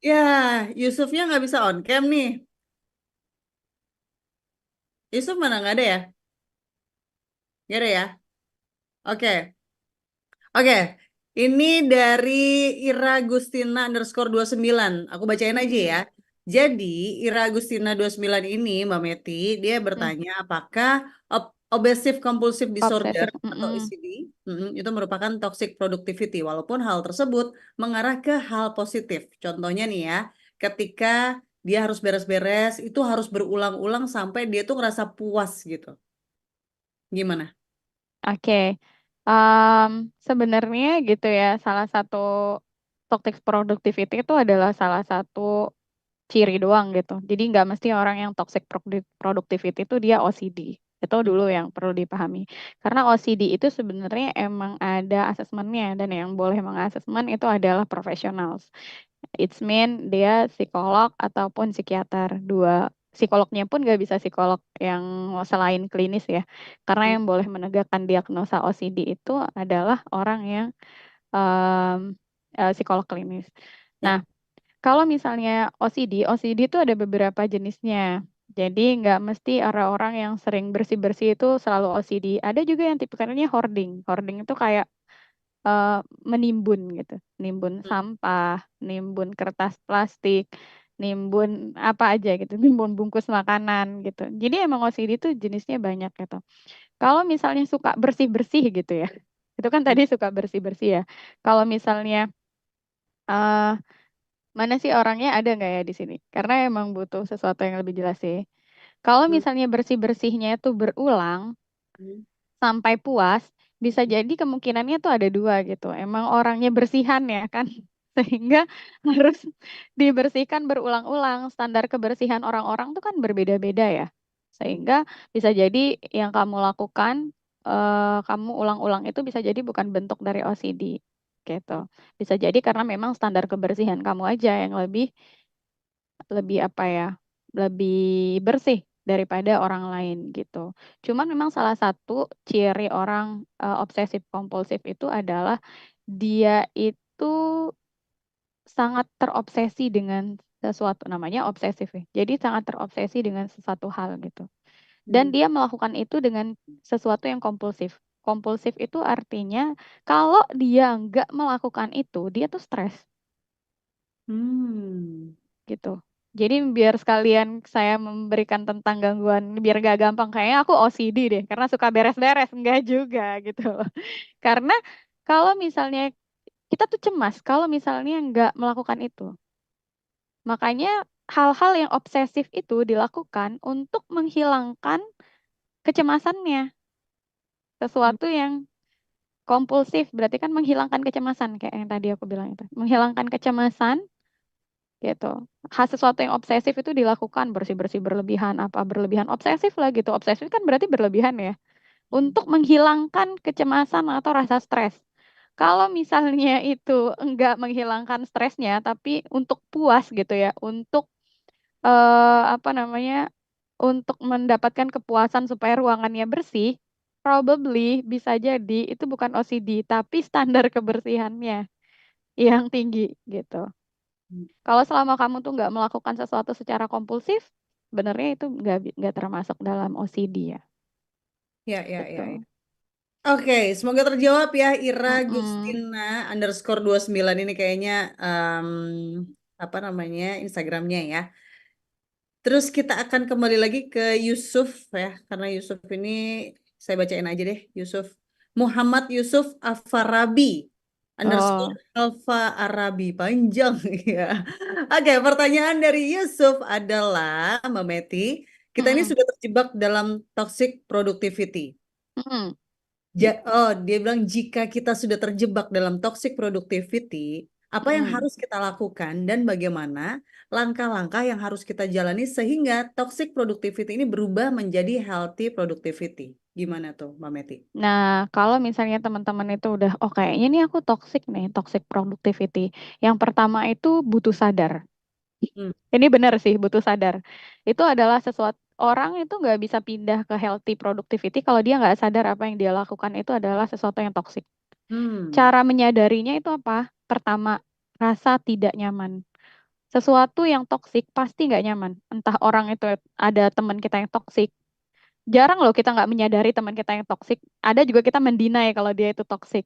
Ya, Yusufnya nggak bisa on cam nih. Yusuf mana nggak ada ya? Nggak ada ya? Oke. Oke. Ini dari Ira Gustina underscore 29. Aku bacain aja ya. Mm-mm. Jadi, Ira Agustina 29 ini, Mbak Meti, dia Mm. bertanya apakah obsessive compulsive disorder Obsesif. atau Mm-mm. OCD itu merupakan toxic productivity, walaupun hal tersebut mengarah ke hal positif. Contohnya nih ya, ketika dia harus beres-beres, itu harus berulang-ulang sampai dia tuh ngerasa puas gitu. Gimana? Oke. Sebenarnya gitu ya, salah satu toxic productivity itu adalah salah satu ciri doang gitu. Jadi nggak mesti orang yang toxic productivity itu dia OCD. Itu dulu yang perlu dipahami. Karena OCD itu sebenarnya emang ada asesmennya dan yang boleh mengasesmen itu adalah professionals. It's mean dia psikolog ataupun psikiater. Dua psikolognya pun nggak bisa psikolog yang selain klinis ya. Karena yang boleh menegakkan diagnosa OCD itu adalah orang yang psikolog klinis. Ya. Nah, kalau misalnya OCD itu ada beberapa jenisnya. Jadi nggak mesti orang-orang yang sering bersih-bersih itu selalu OCD. Ada juga yang tipikalnya hoarding. Hoarding itu kayak menimbun gitu, nimbun sampah, nimbun kertas plastik, nimbun apa aja gitu, nimbun bungkus makanan gitu. Jadi emang OCD itu jenisnya banyak gitu. Kalau misalnya suka bersih-bersih gitu ya, itu kan tadi suka bersih-bersih ya. Kalau misalnya eh mana sih orangnya ada nggak ya di sini? Karena emang butuh sesuatu yang lebih jelas sih. Kalau misalnya bersih-bersihnya itu berulang, sampai puas, bisa jadi kemungkinannya tuh ada dua gitu. Emang orangnya bersihan ya kan, sehingga harus dibersihkan berulang-ulang. Standar kebersihan orang-orang tuh kan berbeda-beda ya, sehingga bisa jadi yang kamu lakukan, kamu ulang-ulang itu bisa jadi bukan bentuk dari OCD. gitu. Bisa jadi karena memang standar kebersihan kamu aja yang lebih lebih apa ya, lebih bersih daripada orang lain gitu. Cuman memang salah satu ciri orang obsesif kompulsif itu adalah dia itu sangat terobsesi dengan sesuatu, namanya obsesif ya. Jadi sangat terobsesi dengan sesuatu hal gitu. Dan Hmm. dia melakukan itu dengan sesuatu yang kompulsif. Kompulsif itu artinya kalau dia nggak melakukan itu, dia tuh stres Hmm. gitu. Jadi biar sekalian saya memberikan tentang gangguan, biar gak gampang, kayaknya aku OCD deh, karena suka beres-beres. Enggak juga gitu loh. Karena kalau misalnya kita tuh cemas, kalau misalnya nggak melakukan itu. Makanya hal-hal yang obsesif itu dilakukan untuk menghilangkan kecemasannya. Sesuatu yang kompulsif berarti kan menghilangkan kecemasan kayak yang tadi aku bilang itu. Menghilangkan kecemasan gitu. Sesuatu yang obsesif itu dilakukan bersih-bersih berlebihan apa berlebihan obsesif lah gitu. Obsesif kan berarti berlebihan ya. Untuk menghilangkan kecemasan atau rasa stres. Kalau misalnya itu enggak menghilangkan stresnya tapi untuk puas gitu ya, untuk apa namanya, untuk mendapatkan kepuasan supaya ruangannya bersih, probably bisa jadi itu bukan OCD, tapi standar kebersihannya yang tinggi gitu. Kalau selama kamu tuh nggak melakukan sesuatu secara kompulsif, sebenarnya itu nggak termasuk dalam OCD ya, Ya, ya, ya, ya. gitu. Oke, semoga terjawab ya Ira Mm-mm. Gustina underscore 29 ini kayaknya apa namanya Instagramnya ya. Terus kita akan kembali lagi ke Yusuf ya, karena Yusuf ini saya bacain aja deh, Yusuf. Muhammad Yusuf Afarabi underscore Oh, Alfa Arabi panjang ya. Oke, pertanyaan dari Yusuf adalah Mbak Meti, kita ini mm-mm. sudah terjebak dalam toxic productivity. Mm-mm. Oh, dia bilang jika kita sudah terjebak dalam toxic productivity, apa yang Mm-mm. harus kita lakukan dan bagaimana langkah-langkah yang harus kita jalani sehingga toxic productivity ini berubah menjadi healthy productivity. Gimana tuh, Mbak Meti? Nah, kalau misalnya teman-teman itu udah, oh kayaknya nih aku toxic nih, toxic productivity. Yang pertama itu butuh sadar. Hmm. Ini benar sih, butuh sadar. Itu adalah sesuatu, orang itu nggak bisa pindah ke healthy productivity kalau dia nggak sadar apa yang dia lakukan itu adalah sesuatu yang toxic. Hmm. Cara menyadarinya itu apa? Pertama, rasa tidak nyaman. Sesuatu yang toxic pasti nggak nyaman. Entah orang itu ada teman kita yang toxic. Jarang loh kita nggak menyadari teman kita yang toxic. Ada juga kita mendinai kalau dia itu toxic.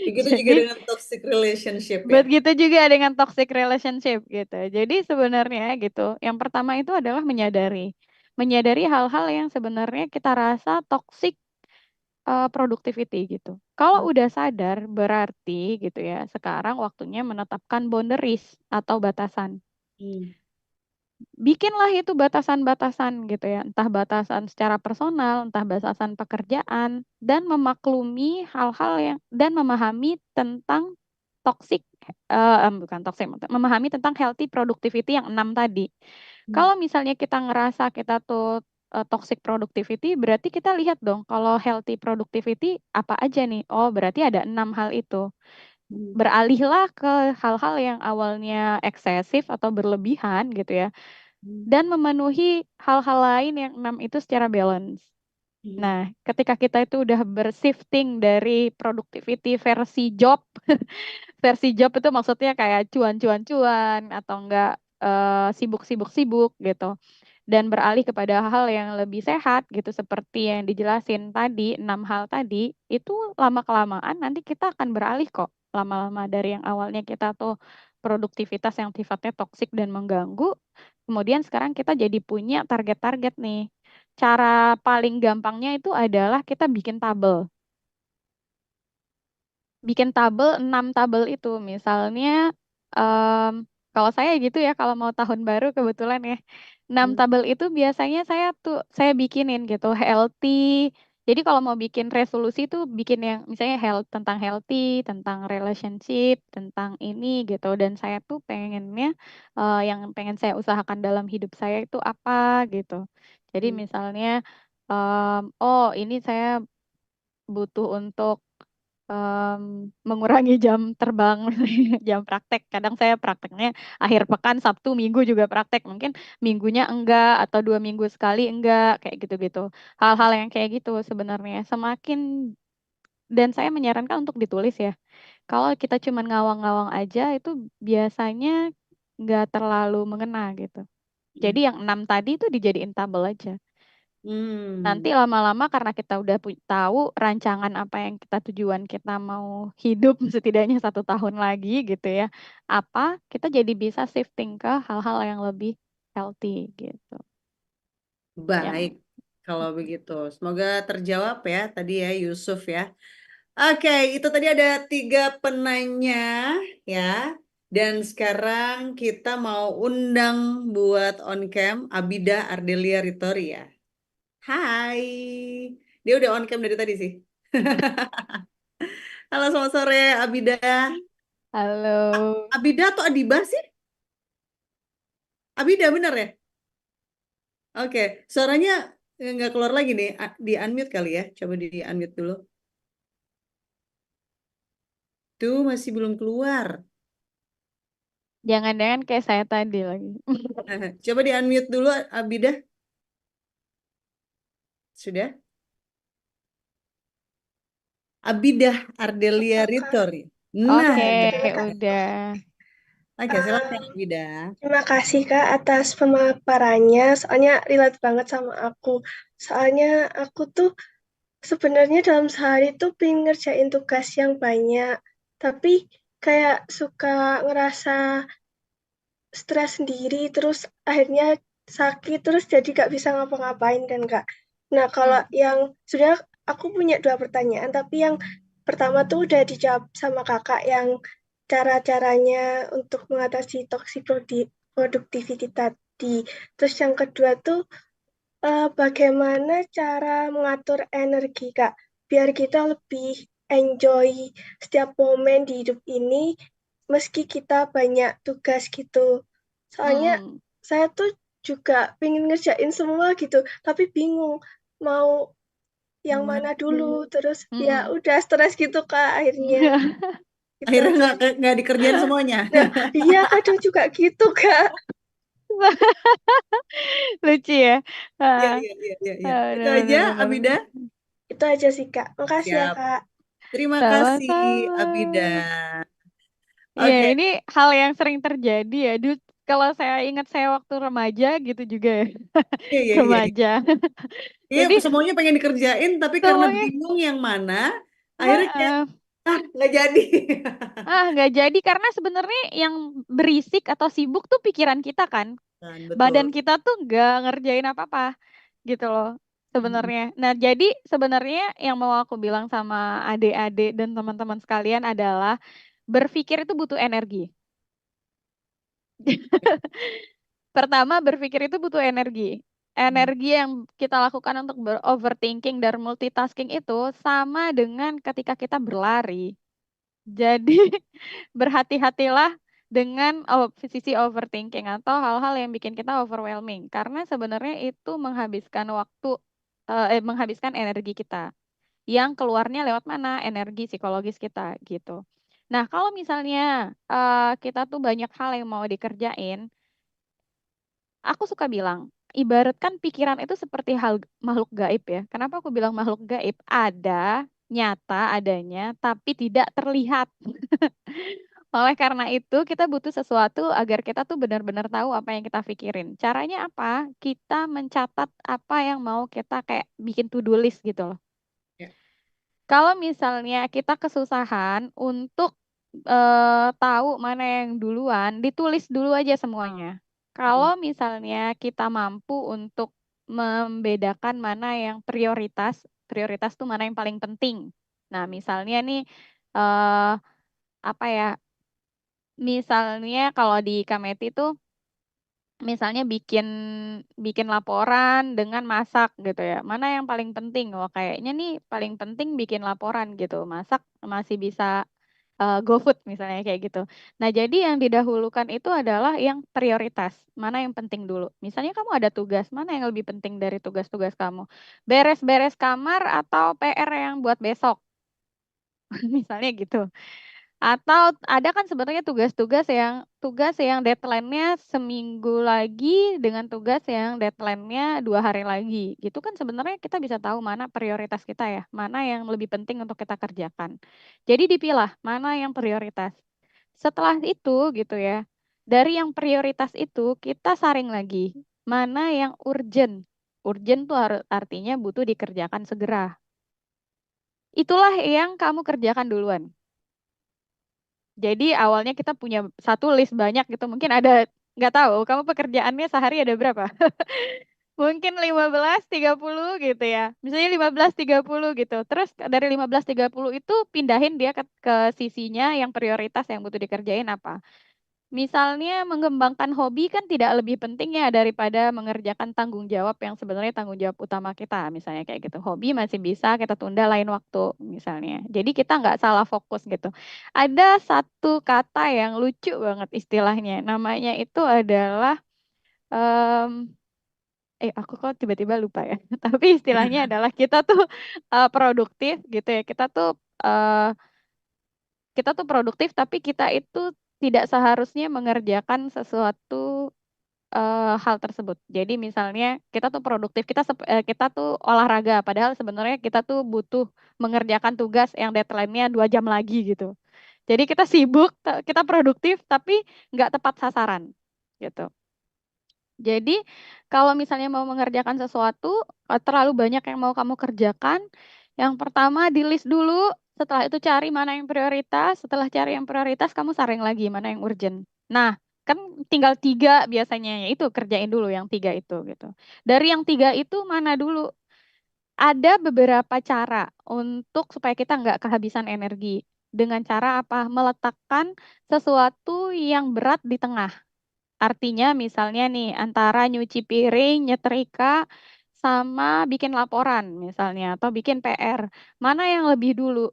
Begitu juga Jadi dengan toxic relationship ya. begitu juga dengan toxic relationship gitu. Jadi sebenarnya gitu, yang pertama itu adalah menyadari. Menyadari hal-hal yang sebenarnya kita rasa toxic productivity gitu. Kalau udah sadar berarti gitu ya, sekarang waktunya menetapkan boundaries atau batasan. Hmm. Bikinlah itu batasan-batasan gitu ya, entah batasan secara personal, entah batasan pekerjaan, dan memaklumi hal-hal yang dan memahami tentang toxic, bukan toxic, memahami tentang healthy productivity yang 6 tadi. Hmm. Kalau misalnya kita ngerasa kita tuh toxic productivity, berarti kita lihat dong kalau healthy productivity apa aja nih. Oh, berarti ada 6 hal itu. Hmm. Beralihlah ke hal-hal yang awalnya eksesif atau berlebihan gitu ya Hmm. dan memenuhi hal-hal lain yang 6 itu secara balance. Hmm. Nah, ketika kita itu udah bershifting dari productivity versi job itu maksudnya kayak cuan-cuan-cuan atau enggak sibuk-sibuk-sibuk gitu. Dan beralih kepada hal yang lebih sehat gitu seperti yang dijelasin tadi, 6 hal tadi, itu lama-kelamaan nanti kita akan beralih kok. Lama-lama dari yang awalnya kita tuh produktivitas yang sifatnya toksik dan mengganggu, kemudian sekarang kita jadi punya target-target nih. Cara paling gampangnya itu adalah kita bikin tabel. Bikin tabel, 6 tabel itu. Misalnya, em, kalau saya gitu ya, kalau mau tahun baru kebetulan ya, 6 Hmm. tabel itu biasanya saya bikinin gitu, healthy. Jadi kalau mau bikin resolusi tuh bikin yang misalnya tentang healthy, tentang relationship, tentang ini gitu. Dan saya tuh pengennya, yang pengen saya usahakan dalam hidup saya itu apa gitu. Jadi misalnya, oh ini saya butuh untuk mengurangi jam terbang, jam praktek. Kadang saya prakteknya akhir pekan, Sabtu, Minggu juga praktek. Mungkin minggunya enggak atau 2 minggu sekali enggak, kayak gitu-gitu. Hal-hal yang kayak gitu sebenarnya. Dan saya menyarankan untuk ditulis ya. Kalau kita cuma ngawang-ngawang aja itu biasanya nggak terlalu mengena gitu. Jadi yang 6 tadi itu dijadiin tabel aja. Nanti Hmm. lama-lama karena kita udah tahu rancangan apa yang tujuan kita mau hidup setidaknya 1 tahun lagi gitu ya. Kita jadi bisa shifting ke hal-hal yang lebih healthy gitu. Baik, Yang kalau begitu. Semoga terjawab ya tadi ya Yusuf ya. Oke, itu tadi ada 3 penanya ya. Dan sekarang kita mau undang buat on cam Abida Ardelia Ritoria. Hai, dia udah on cam dari tadi sih. Halo, selamat sore Abida. halo. Abida atau Adiba sih? Abida bener ya? Oke, suaranya nggak keluar lagi nih. Di unmute kali ya. Coba di unmute dulu. Tuh masih belum keluar. Jangan-jangan kayak saya tadi lagi. Coba di unmute dulu Abida. Sudah? Abidah Ardelia Apakah? Ritori. Nah, Oke, itu. udah. Oke, silakan Eh, Abida. Terima kasih Kak atas pemaparannya. Soalnya relate banget sama aku. Soalnya aku tuh sebenarnya dalam sehari tuh pengen ngerjain tugas yang banyak. Tapi kayak suka ngerasa stres sendiri, terus akhirnya sakit, terus jadi gak bisa ngapa-ngapain kan Kak. Nah kalau Hmm. yang sudah aku punya 2 pertanyaan, tapi yang pertama tuh udah dijawab sama Kakak yang cara-caranya untuk mengatasi toxic productivity tadi. Terus yang kedua tuh bagaimana cara mengatur energi Kak, biar kita lebih enjoy setiap momen di hidup ini meski kita banyak tugas gitu. Soalnya Hmm. saya tuh juga pengen ngerjain semua gitu, tapi bingung mau yang mana dulu. Terus ya Hmm. udah stres gitu Kak akhirnya. Itu Akhirnya aja sih. nggak dikerjain semuanya. Nah, iya kadang juga gitu Kak. Lucu ya. Iya, Ah, iya, iya, iya, iya. Itu aja, bener-bener. Abida. Itu aja sih Kak. Makasih ya Siap. Kak. Terima kasih, Abida. Sama-sama. Iya, Oke, ini hal yang sering terjadi ya. Dulu kalau saya ingat saya waktu remaja gitu juga ya. iya, iya, iya. Remaja. Iya, Jadi semuanya pengen dikerjain, tapi karena semuanya bingung yang mana, akhirnya kayak, heeh. nggak jadi. Nggak jadi karena sebenarnya yang berisik atau sibuk tuh pikiran kita kan. Kan, Badan betul. kita tuh nggak ngerjain apa-apa gitu loh Mm, sebenarnya. Nah, jadi sebenarnya yang mau aku bilang sama adik-adik dan teman-teman sekalian adalah berpikir itu butuh energi. Pertama, berpikir itu butuh energi. mm. Energi yang kita lakukan untuk overthinking dan multitasking itu sama dengan ketika kita berlari. Jadi, berhati-hatilah dengan sisi overthinking atau hal-hal yang bikin kita overwhelming. Karena sebenarnya itu menghabiskan menghabiskan energi kita. Yang keluarnya lewat mana? Energi psikologis kita gitu. Nah, kalau misalnya kita tuh banyak hal yang mau dikerjain, aku suka bilang, ibaratkan pikiran itu seperti hal makhluk gaib ya. Kenapa aku bilang makhluk gaib? Ada, nyata adanya, tapi tidak terlihat. Oleh karena itu, kita butuh sesuatu agar kita tuh benar-benar tahu apa yang kita pikirin. Caranya apa? Kita mencatat apa yang mau kita kayak bikin to-do list gitu loh. Ya. Kalau misalnya kita kesusahan untuk tahu mana yang duluan, ditulis dulu aja semuanya. Kalau misalnya kita mampu untuk membedakan mana yang prioritas, prioritas tuh mana yang paling penting. Nah, misalnya nih eh apa ya? Misalnya kalau di Kameti tuh misalnya bikin bikin laporan dengan masak gitu ya. Mana yang paling penting? Oh, kayaknya nih paling penting bikin laporan gitu. Masak masih bisa GoFood misalnya kayak gitu. Nah, jadi yang didahulukan itu adalah yang prioritas. Mana yang penting dulu. Misalnya kamu ada tugas, mana yang lebih penting dari tugas-tugas kamu? Beres-beres kamar atau PR yang buat besok? Misalnya gitu. Atau ada kan sebenarnya tugas yang deadline-nya seminggu lagi dengan tugas yang deadline-nya 2 hari lagi. Gitu kan sebenarnya kita bisa tahu mana prioritas kita ya, mana yang lebih penting untuk kita kerjakan. Jadi dipilah mana yang prioritas. Setelah itu gitu ya, dari yang prioritas itu kita saring lagi, mana yang urgent. Urgent tuh artinya butuh dikerjakan segera. Itulah yang kamu kerjakan duluan. Jadi awalnya kita punya satu list banyak gitu. Mungkin ada, nggak tahu, kamu pekerjaannya sehari ada berapa? Mungkin 15-30 gitu ya. Misalnya 15-30 gitu. Terus dari 15-30 itu pindahin dia ke sisinya yang prioritas yang butuh dikerjain apa. Misalnya mengembangkan hobi kan tidak lebih penting ya daripada mengerjakan tanggung jawab yang sebenarnya tanggung jawab utama kita. Misalnya kayak gitu. Hobi masih bisa kita tunda lain waktu misalnya. Jadi kita nggak salah fokus gitu. Ada satu kata yang lucu banget istilahnya. Namanya itu adalah, em, aku kok tiba-tiba lupa ya. Tapi istilahnya adalah kita tuh produktif gitu ya. Eh, kita tuh produktif tapi kita itu tidak seharusnya mengerjakan sesuatu hal tersebut. Jadi misalnya kita tuh produktif, kita tuh olahraga, padahal sebenarnya kita tuh butuh mengerjakan tugas yang deadline-nya 2 jam lagi gitu. Jadi kita sibuk, kita produktif, tapi nggak tepat sasaran gitu. Jadi kalau misalnya mau mengerjakan sesuatu, terlalu banyak yang mau kamu kerjakan, yang pertama di list dulu, setelah itu cari mana yang prioritas, setelah cari yang prioritas kamu saring lagi mana yang urgent. Nah, kan tinggal 3 biasanya, yaitu kerjain dulu yang 3 itu gitu. Dari yang 3 itu mana dulu? Ada beberapa cara untuk supaya kita nggak kehabisan energi. Dengan cara apa? Meletakkan sesuatu yang berat di tengah. Artinya misalnya nih antara nyuci piring, nyetrika, sama bikin laporan misalnya atau bikin PR. Mana yang lebih dulu?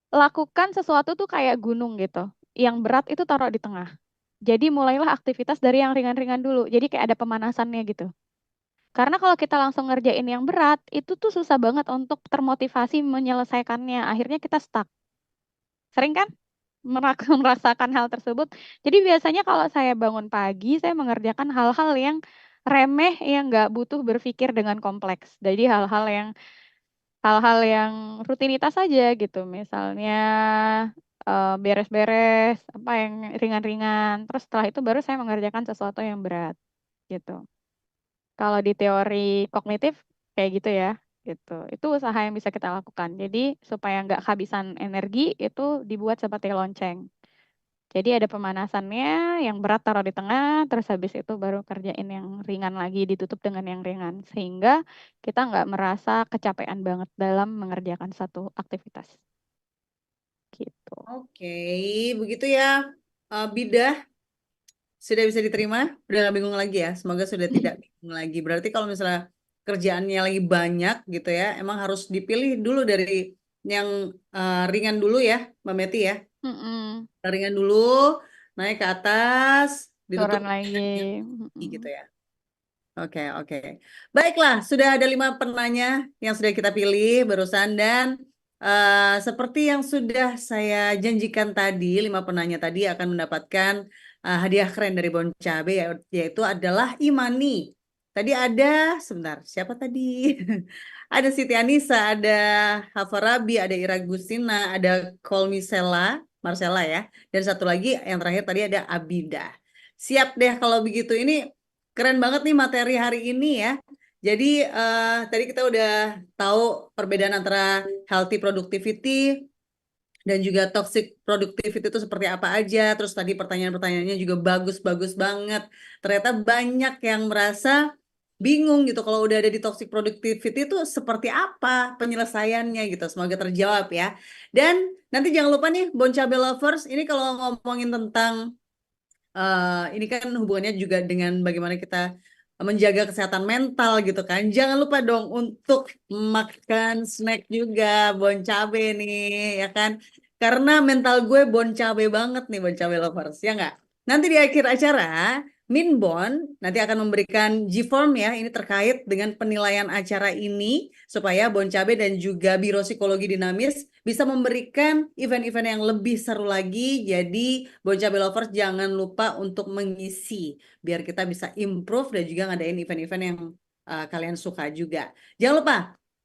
Lakukan sesuatu tuh kayak gunung gitu. Yang berat itu taruh di tengah. Jadi mulailah aktivitas dari yang ringan-ringan dulu. Jadi kayak ada pemanasannya gitu. Karena kalau kita langsung ngerjain yang berat, itu tuh susah banget untuk termotivasi menyelesaikannya. Akhirnya kita stuck. Sering kan merasakan hal tersebut. Jadi biasanya kalau saya bangun pagi, saya mengerjakan hal-hal yang remeh yang nggak butuh berpikir dengan kompleks. Jadi hal-hal yang rutinitas saja gitu. Misalnya beres-beres, apa yang ringan-ringan. Terus setelah itu baru saya mengerjakan sesuatu yang berat gitu. Kalau di teori kognitif kayak gitu ya, gitu. Itu usaha yang bisa kita lakukan. Jadi supaya nggak kehabisan energi itu dibuat seperti lonceng. Jadi ada pemanasannya, yang berat taruh di tengah, terus habis itu baru kerjain yang ringan lagi, ditutup dengan yang ringan. Sehingga kita nggak merasa kecapean banget dalam mengerjakan satu aktivitas. Gitu. Oke, begitu ya. Bidah, sudah bisa diterima? Udah gak bingung lagi ya? Semoga sudah tidak bingung lagi. Berarti kalau misalnya kerjaannya lagi banyak gitu ya, emang harus dipilih dulu dari yang ringan dulu ya, Mbak Meti ya. Mm-mm. Ringan dulu, naik ke atas, ditutup Turun lagi. gitu Mm-mm. ya. Oke, oke. Baiklah, sudah ada 5 penanya yang sudah kita pilih barusan dan seperti yang sudah saya janjikan tadi, 5 penanya tadi akan mendapatkan hadiah keren dari Bon Cabe yaitu adalah Imani. Tadi ada, sebentar, siapa tadi? Ada Siti Anissa, ada Hafarabi, ada Ira Gustina, ada Kolmisela, Marcella ya. Dan satu lagi yang terakhir tadi ada Abida. Siap deh kalau begitu. Ini keren banget nih materi hari ini ya. Jadi tadi kita udah tahu perbedaan antara healthy productivity dan juga toxic productivity itu seperti apa aja. Terus tadi pertanyaan-pertanyaannya juga bagus-bagus banget. Ternyata banyak yang merasa bingung gitu kalau udah ada di toxic productivity itu seperti apa penyelesaiannya gitu. Semoga terjawab ya. Dan nanti jangan lupa nih Bon Cabe Lovers, ini kalau ngomongin tentang ini kan hubungannya juga dengan bagaimana kita menjaga kesehatan mental gitu kan. Jangan lupa dong untuk makan snack juga, Bon Cabe nih, ya kan. Karena mental gue Bon Cabe banget nih, Bon Cabe lovers, ya nggak? Nanti di akhir acara, Minbon nanti akan memberikan G-Form ya, ini terkait dengan penilaian acara ini supaya Bon Cabe dan juga Biro Psikologi Dinamis bisa memberikan event-event yang lebih seru lagi. Jadi Bon Cabe Lovers jangan lupa untuk mengisi biar kita bisa improve dan juga ngadain event-event yang kalian suka juga. Jangan lupa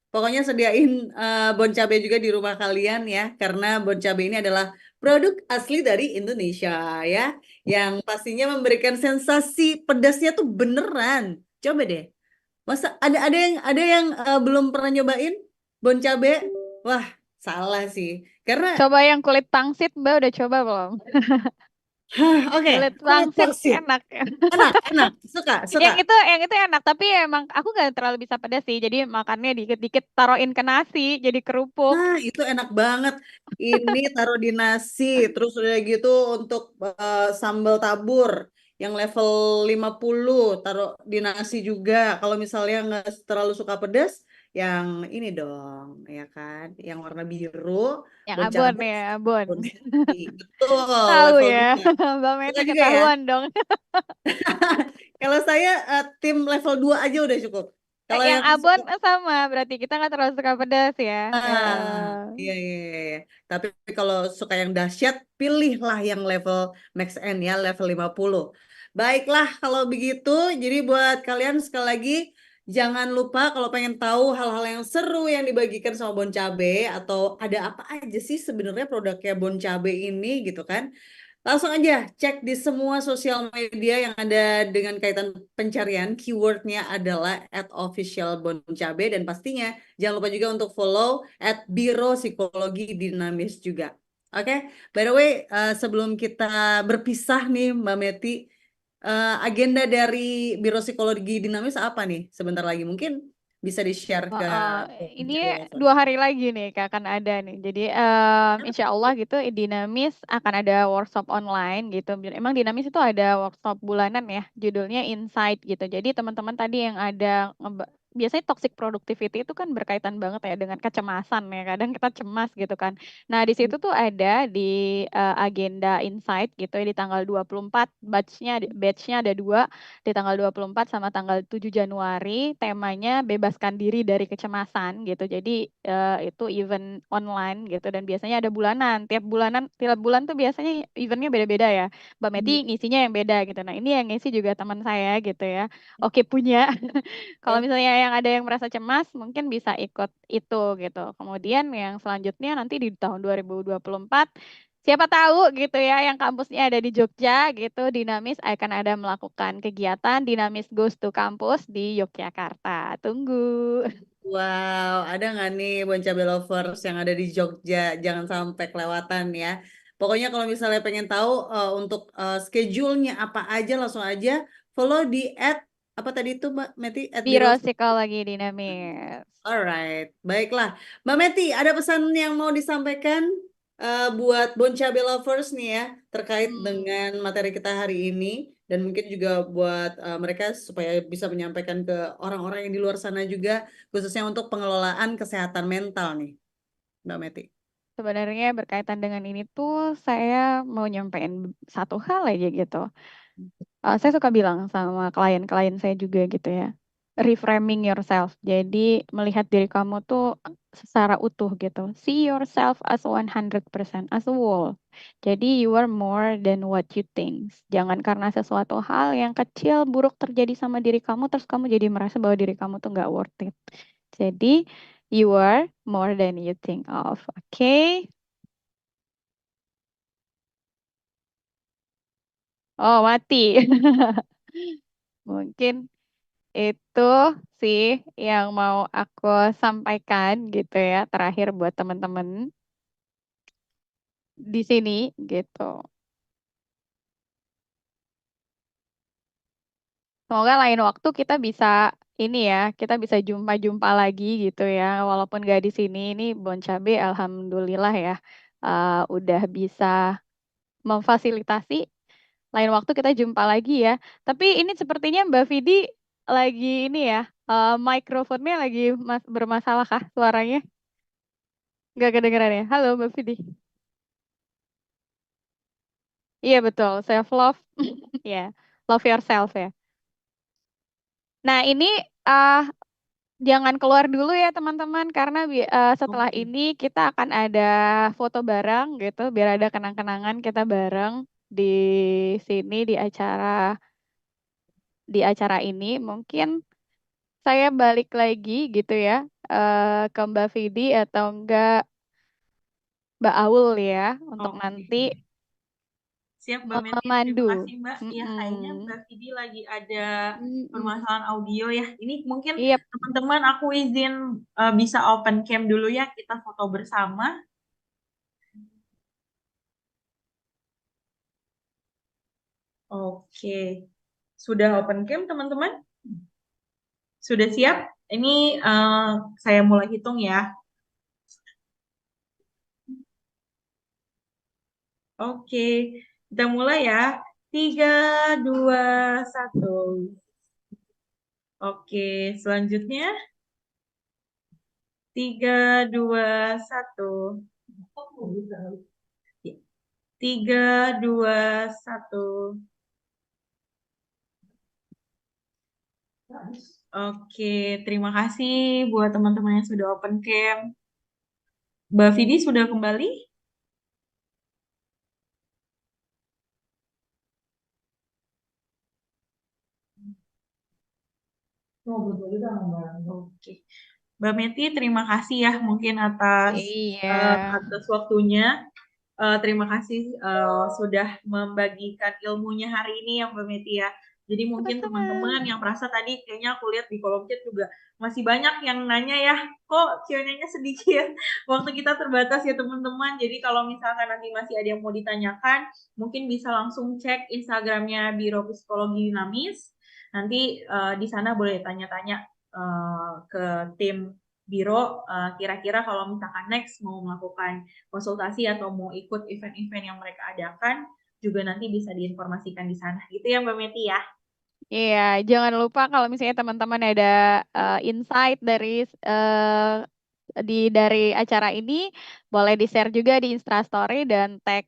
pokoknya sediain Bon Cabe juga di rumah kalian ya, karena Bon Cabe ini adalah produk asli dari Indonesia ya, yang pastinya memberikan sensasi pedasnya tuh beneran. Coba deh. Masa ada yang belum pernah nyobain bon cabe? Wah, salah sih. Karena Coba yang kulit pangsit, Mbak udah coba belum? oke, Kulit kulit pangsit pangsit. enak. Enak, enak. Suka, Yang suka. itu enak, tapi emang aku gak terlalu bisa pedas sih. Jadi makannya dikit-dikit taruhin ke nasi, jadi kerupuk. Nah, itu enak banget. Ini taruh di nasi, terus udah gitu untuk sambal tabur yang level 50 taruh di nasi juga. Kalau misalnya nggak terlalu suka pedas, yang ini dong, ya kan? Yang warna biru, Yang bon abon cabe, ya, abon. bon siti. Betul, Tahu level ya, 2. Mbak Suka Meti juga ya? ketahuan dong. Kalau saya tim level 2 aja udah cukup. Kalau Yang yang abon sama, berarti kita nggak terlalu suka pedas ya. iya, iya, iya, iya. Tapi kalau suka yang dahsyat, pilihlah yang level max N ya, level 50. Baiklah, kalau begitu, jadi buat kalian sekali lagi, jangan lupa kalau pengen tahu hal-hal yang seru yang dibagikan sama Bon Cabe, atau ada apa aja sih sebenarnya produknya Bon Cabe ini gitu kan. Langsung aja cek di semua sosial media yang ada dengan kaitan pencarian. Keywordnya adalah @officialboncabe dan pastinya jangan lupa juga untuk follow @biro psikologi dinamis juga. Oke, by the way, sebelum kita berpisah nih Mbak Meti, agenda dari Biro Psikologi Dinamis apa nih? Sebentar lagi mungkin bisa di-share ke Ini Boncabe Lovers. 2 hari lagi nih Kak, akan ada nih. Jadi insya Allah gitu Dinamis akan ada workshop online gitu. Emang Dinamis itu ada workshop bulanan ya, judulnya Insight gitu. Jadi teman-teman tadi yang ada biasanya toxic productivity itu kan berkaitan banget ya dengan kecemasan ya. Kadang kita cemas gitu kan. Nah, di situ tuh ada di agenda Insight gitu ya di tanggal 24 batch-nya ada 2 di tanggal 24 sama tanggal 7 Januari. Temanya bebaskan diri dari kecemasan gitu. Jadi itu event online gitu dan biasanya ada bulanan. Tiap bulan tuh biasanya eventnya beda-beda ya. Mbak Meti ngisinya yang beda gitu. Nah, ini yang ngisi juga teman saya gitu ya. Oke, punya. Kalau misalnya yang ada yang merasa cemas, mungkin bisa ikut itu gitu. Kemudian yang selanjutnya nanti di tahun 2024, siapa tahu gitu ya, yang kampusnya ada di Jogja gitu, Dinamis akan ada melakukan kegiatan Dinamis Goes to Campus di Yogyakarta. Tunggu. Wow, ada nggak nih Boncabe Lovers yang ada di Jogja? Jangan sampai kelewatan ya. Pokoknya kalau misalnya pengen tahu untuk schedule-nya apa aja, langsung aja follow di apa tadi itu Mbak Meti, Biro Psikologi Dinamis. Alright, baiklah. Mbak Meti, ada pesan yang mau disampaikan buat Boncabe Lovers nih ya, terkait dengan materi kita hari ini, dan mungkin juga buat mereka supaya bisa menyampaikan ke orang-orang yang di luar sana juga, khususnya untuk pengelolaan kesehatan mental nih, Mbak Meti. Sebenarnya berkaitan dengan ini tuh saya mau nyampein satu hal aja gitu. Saya suka bilang sama klien-klien saya juga gitu ya. Reframing yourself. Jadi melihat diri kamu tuh secara utuh gitu. See yourself as 100% as a whole. Jadi you are more than what you think. Jangan karena sesuatu hal yang kecil buruk terjadi sama diri kamu terus kamu jadi merasa bahwa diri kamu tuh nggak worth it. Jadi you are more than you think of. Oke? Oh, mati. Mungkin itu sih yang mau aku sampaikan gitu ya, terakhir buat teman-teman di sini gitu. Semoga lain waktu kita bisa ini ya, kita bisa jumpa-jumpa lagi gitu ya. Walaupun gak di sini, ini Bon Cabe alhamdulillah ya udah bisa memfasilitasi. Lain waktu kita jumpa lagi ya. Tapi ini sepertinya Mbak Vidi lagi ini ya, mikrofonnya lagi bermasalah kah suaranya? Nggak kedengeran ya? Halo Mbak Vidi. Iya betul, self love. Ya. love yourself ya. Nah, ini jangan keluar dulu ya teman-teman, karena setelah Oke. ini kita akan ada foto bareng gitu, biar ada kenang-kenangan kita bareng di sini di acara ini. Mungkin saya balik lagi gitu ya ke Mbak Vidi atau enggak Mbak Aul ya untuk Oke. nanti Siap Mbak Meti, terima memandu. kasih Mbak. Ya kayaknya Mbak Vidi lagi ada permasalahan audio ya. Ini mungkin Yep. teman-teman aku izin bisa open cam dulu ya, kita foto bersama. Oke, sudah open cam teman-teman? Sudah siap? Ini saya mulai hitung ya. Oke, kita mulai ya. 3, 2, 1. Oke, selanjutnya. 3, 2, 1. 3, 2, 1. Oke, terima kasih buat teman-teman yang sudah open cam. Mbak Vidi sudah kembali? Oke. Mbak Meti, terima kasih ya mungkin atas Iya. atas waktunya. Terima kasih sudah membagikan ilmunya hari ini ya Mbak Meti ya. Jadi mungkin teman-teman yang merasa tadi kayaknya aku lihat di kolom chat juga masih banyak yang nanya ya, kok Q&A-nya sedikit? Waktu kita terbatas ya teman-teman. Jadi kalau misalkan nanti masih ada yang mau ditanyakan, mungkin bisa langsung cek Instagramnya Biro Psikologi Dinamis. Nanti di sana boleh tanya-tanya ke tim Biro, kira-kira kalau misalkan next mau melakukan konsultasi atau mau ikut event-event yang mereka adakan, juga nanti bisa diinformasikan di sana. Gitu ya Mbak Meti ya. Iya, jangan lupa kalau misalnya teman-teman ada insight dari dari acara ini, boleh di-share juga di Instastory dan tag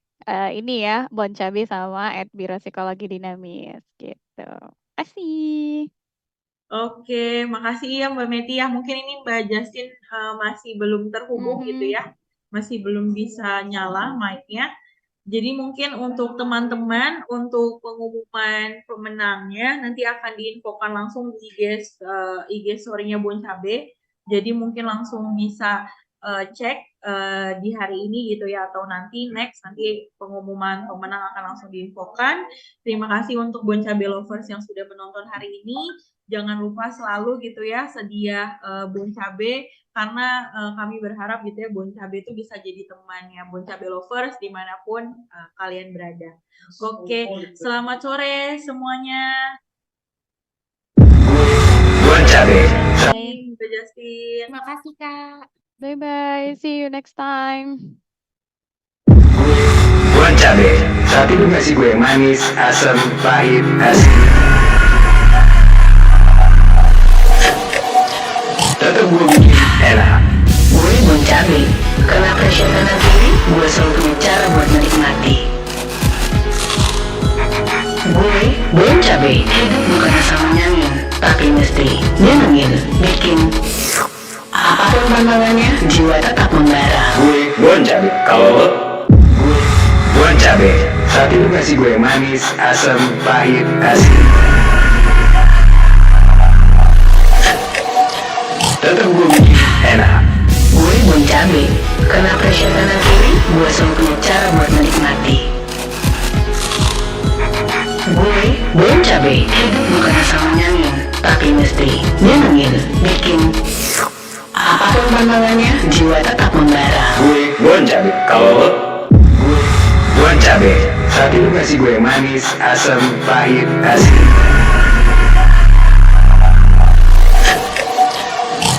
ini ya, Boncabe sama @Biro Psikologi Dinamis gitu. Kasih. Oke, makasih ya Mbak Meti ya. Mungkin ini Mbak Justin masih belum terhubung gitu ya. Masih belum bisa nyala mic-nya. Jadi mungkin untuk teman-teman, untuk pengumuman pemenangnya nanti akan diinfokan langsung di IG story-nya Boncabe. Jadi mungkin langsung bisa cek di hari ini gitu ya, atau nanti pengumuman pemenang akan langsung diinfokan. Terima kasih untuk Boncabe lovers yang sudah menonton hari ini. Jangan lupa selalu gitu ya sedia Boncabe, karena kami berharap gitu ya Boncabe itu bisa jadi temannya Boncabe lovers dimanapun kalian berada. Oke, selamat sore semuanya. Boncabe. Mbak Justin. Terima kasih Kak. Bye bye. See you next time. Boncabe. Saat itu nasi gue manis, asam, pahit, asin. Tetap gue bikin enak. Gue Boncabe, karena pressure kanan kiri, gue selalu punya cara buat menikmati. Gue Boncabe, hidup bukan asal menyangin, tapi mesti nyenengin, bikin apapun pandangannya, jiwa tetap membara. Gue Boncabe. Kalau lo? Gue Boncabe. Saat itu nasi gue manis, asam, pahit, asin. Tetap gue bikin enak. Gue Boncabe, karena pressure kanan kiri, gue selalu punya cara buat menikmati. Gue Boncabe, hidup bukan asal menyangin, tapi mesti nyenengin, bikin apapun pandangannya, jiwa tetap membara. Gue Boncabe. Kalau lo? Gue Boncabe. Saat itu nasi gue manis, asam, pahit, asin.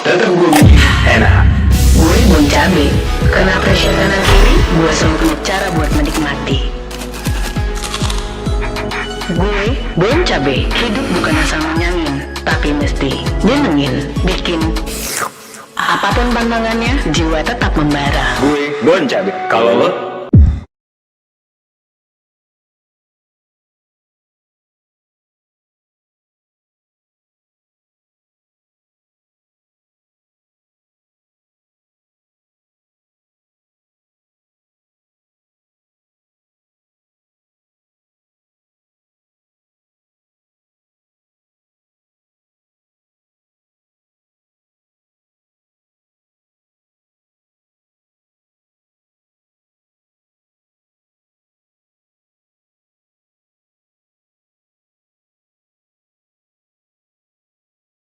Tetap gue bikin enak. Gue Boncabe, karena pressure kanan kiri, gue selalu punya cara buat menikmati. Gue Boncabe, hidup bukan asal menyangin, tapi mesti nyenengin, bikin apapun pandangannya, jiwa tetap membara. Gue Boncabe. Kalau lo?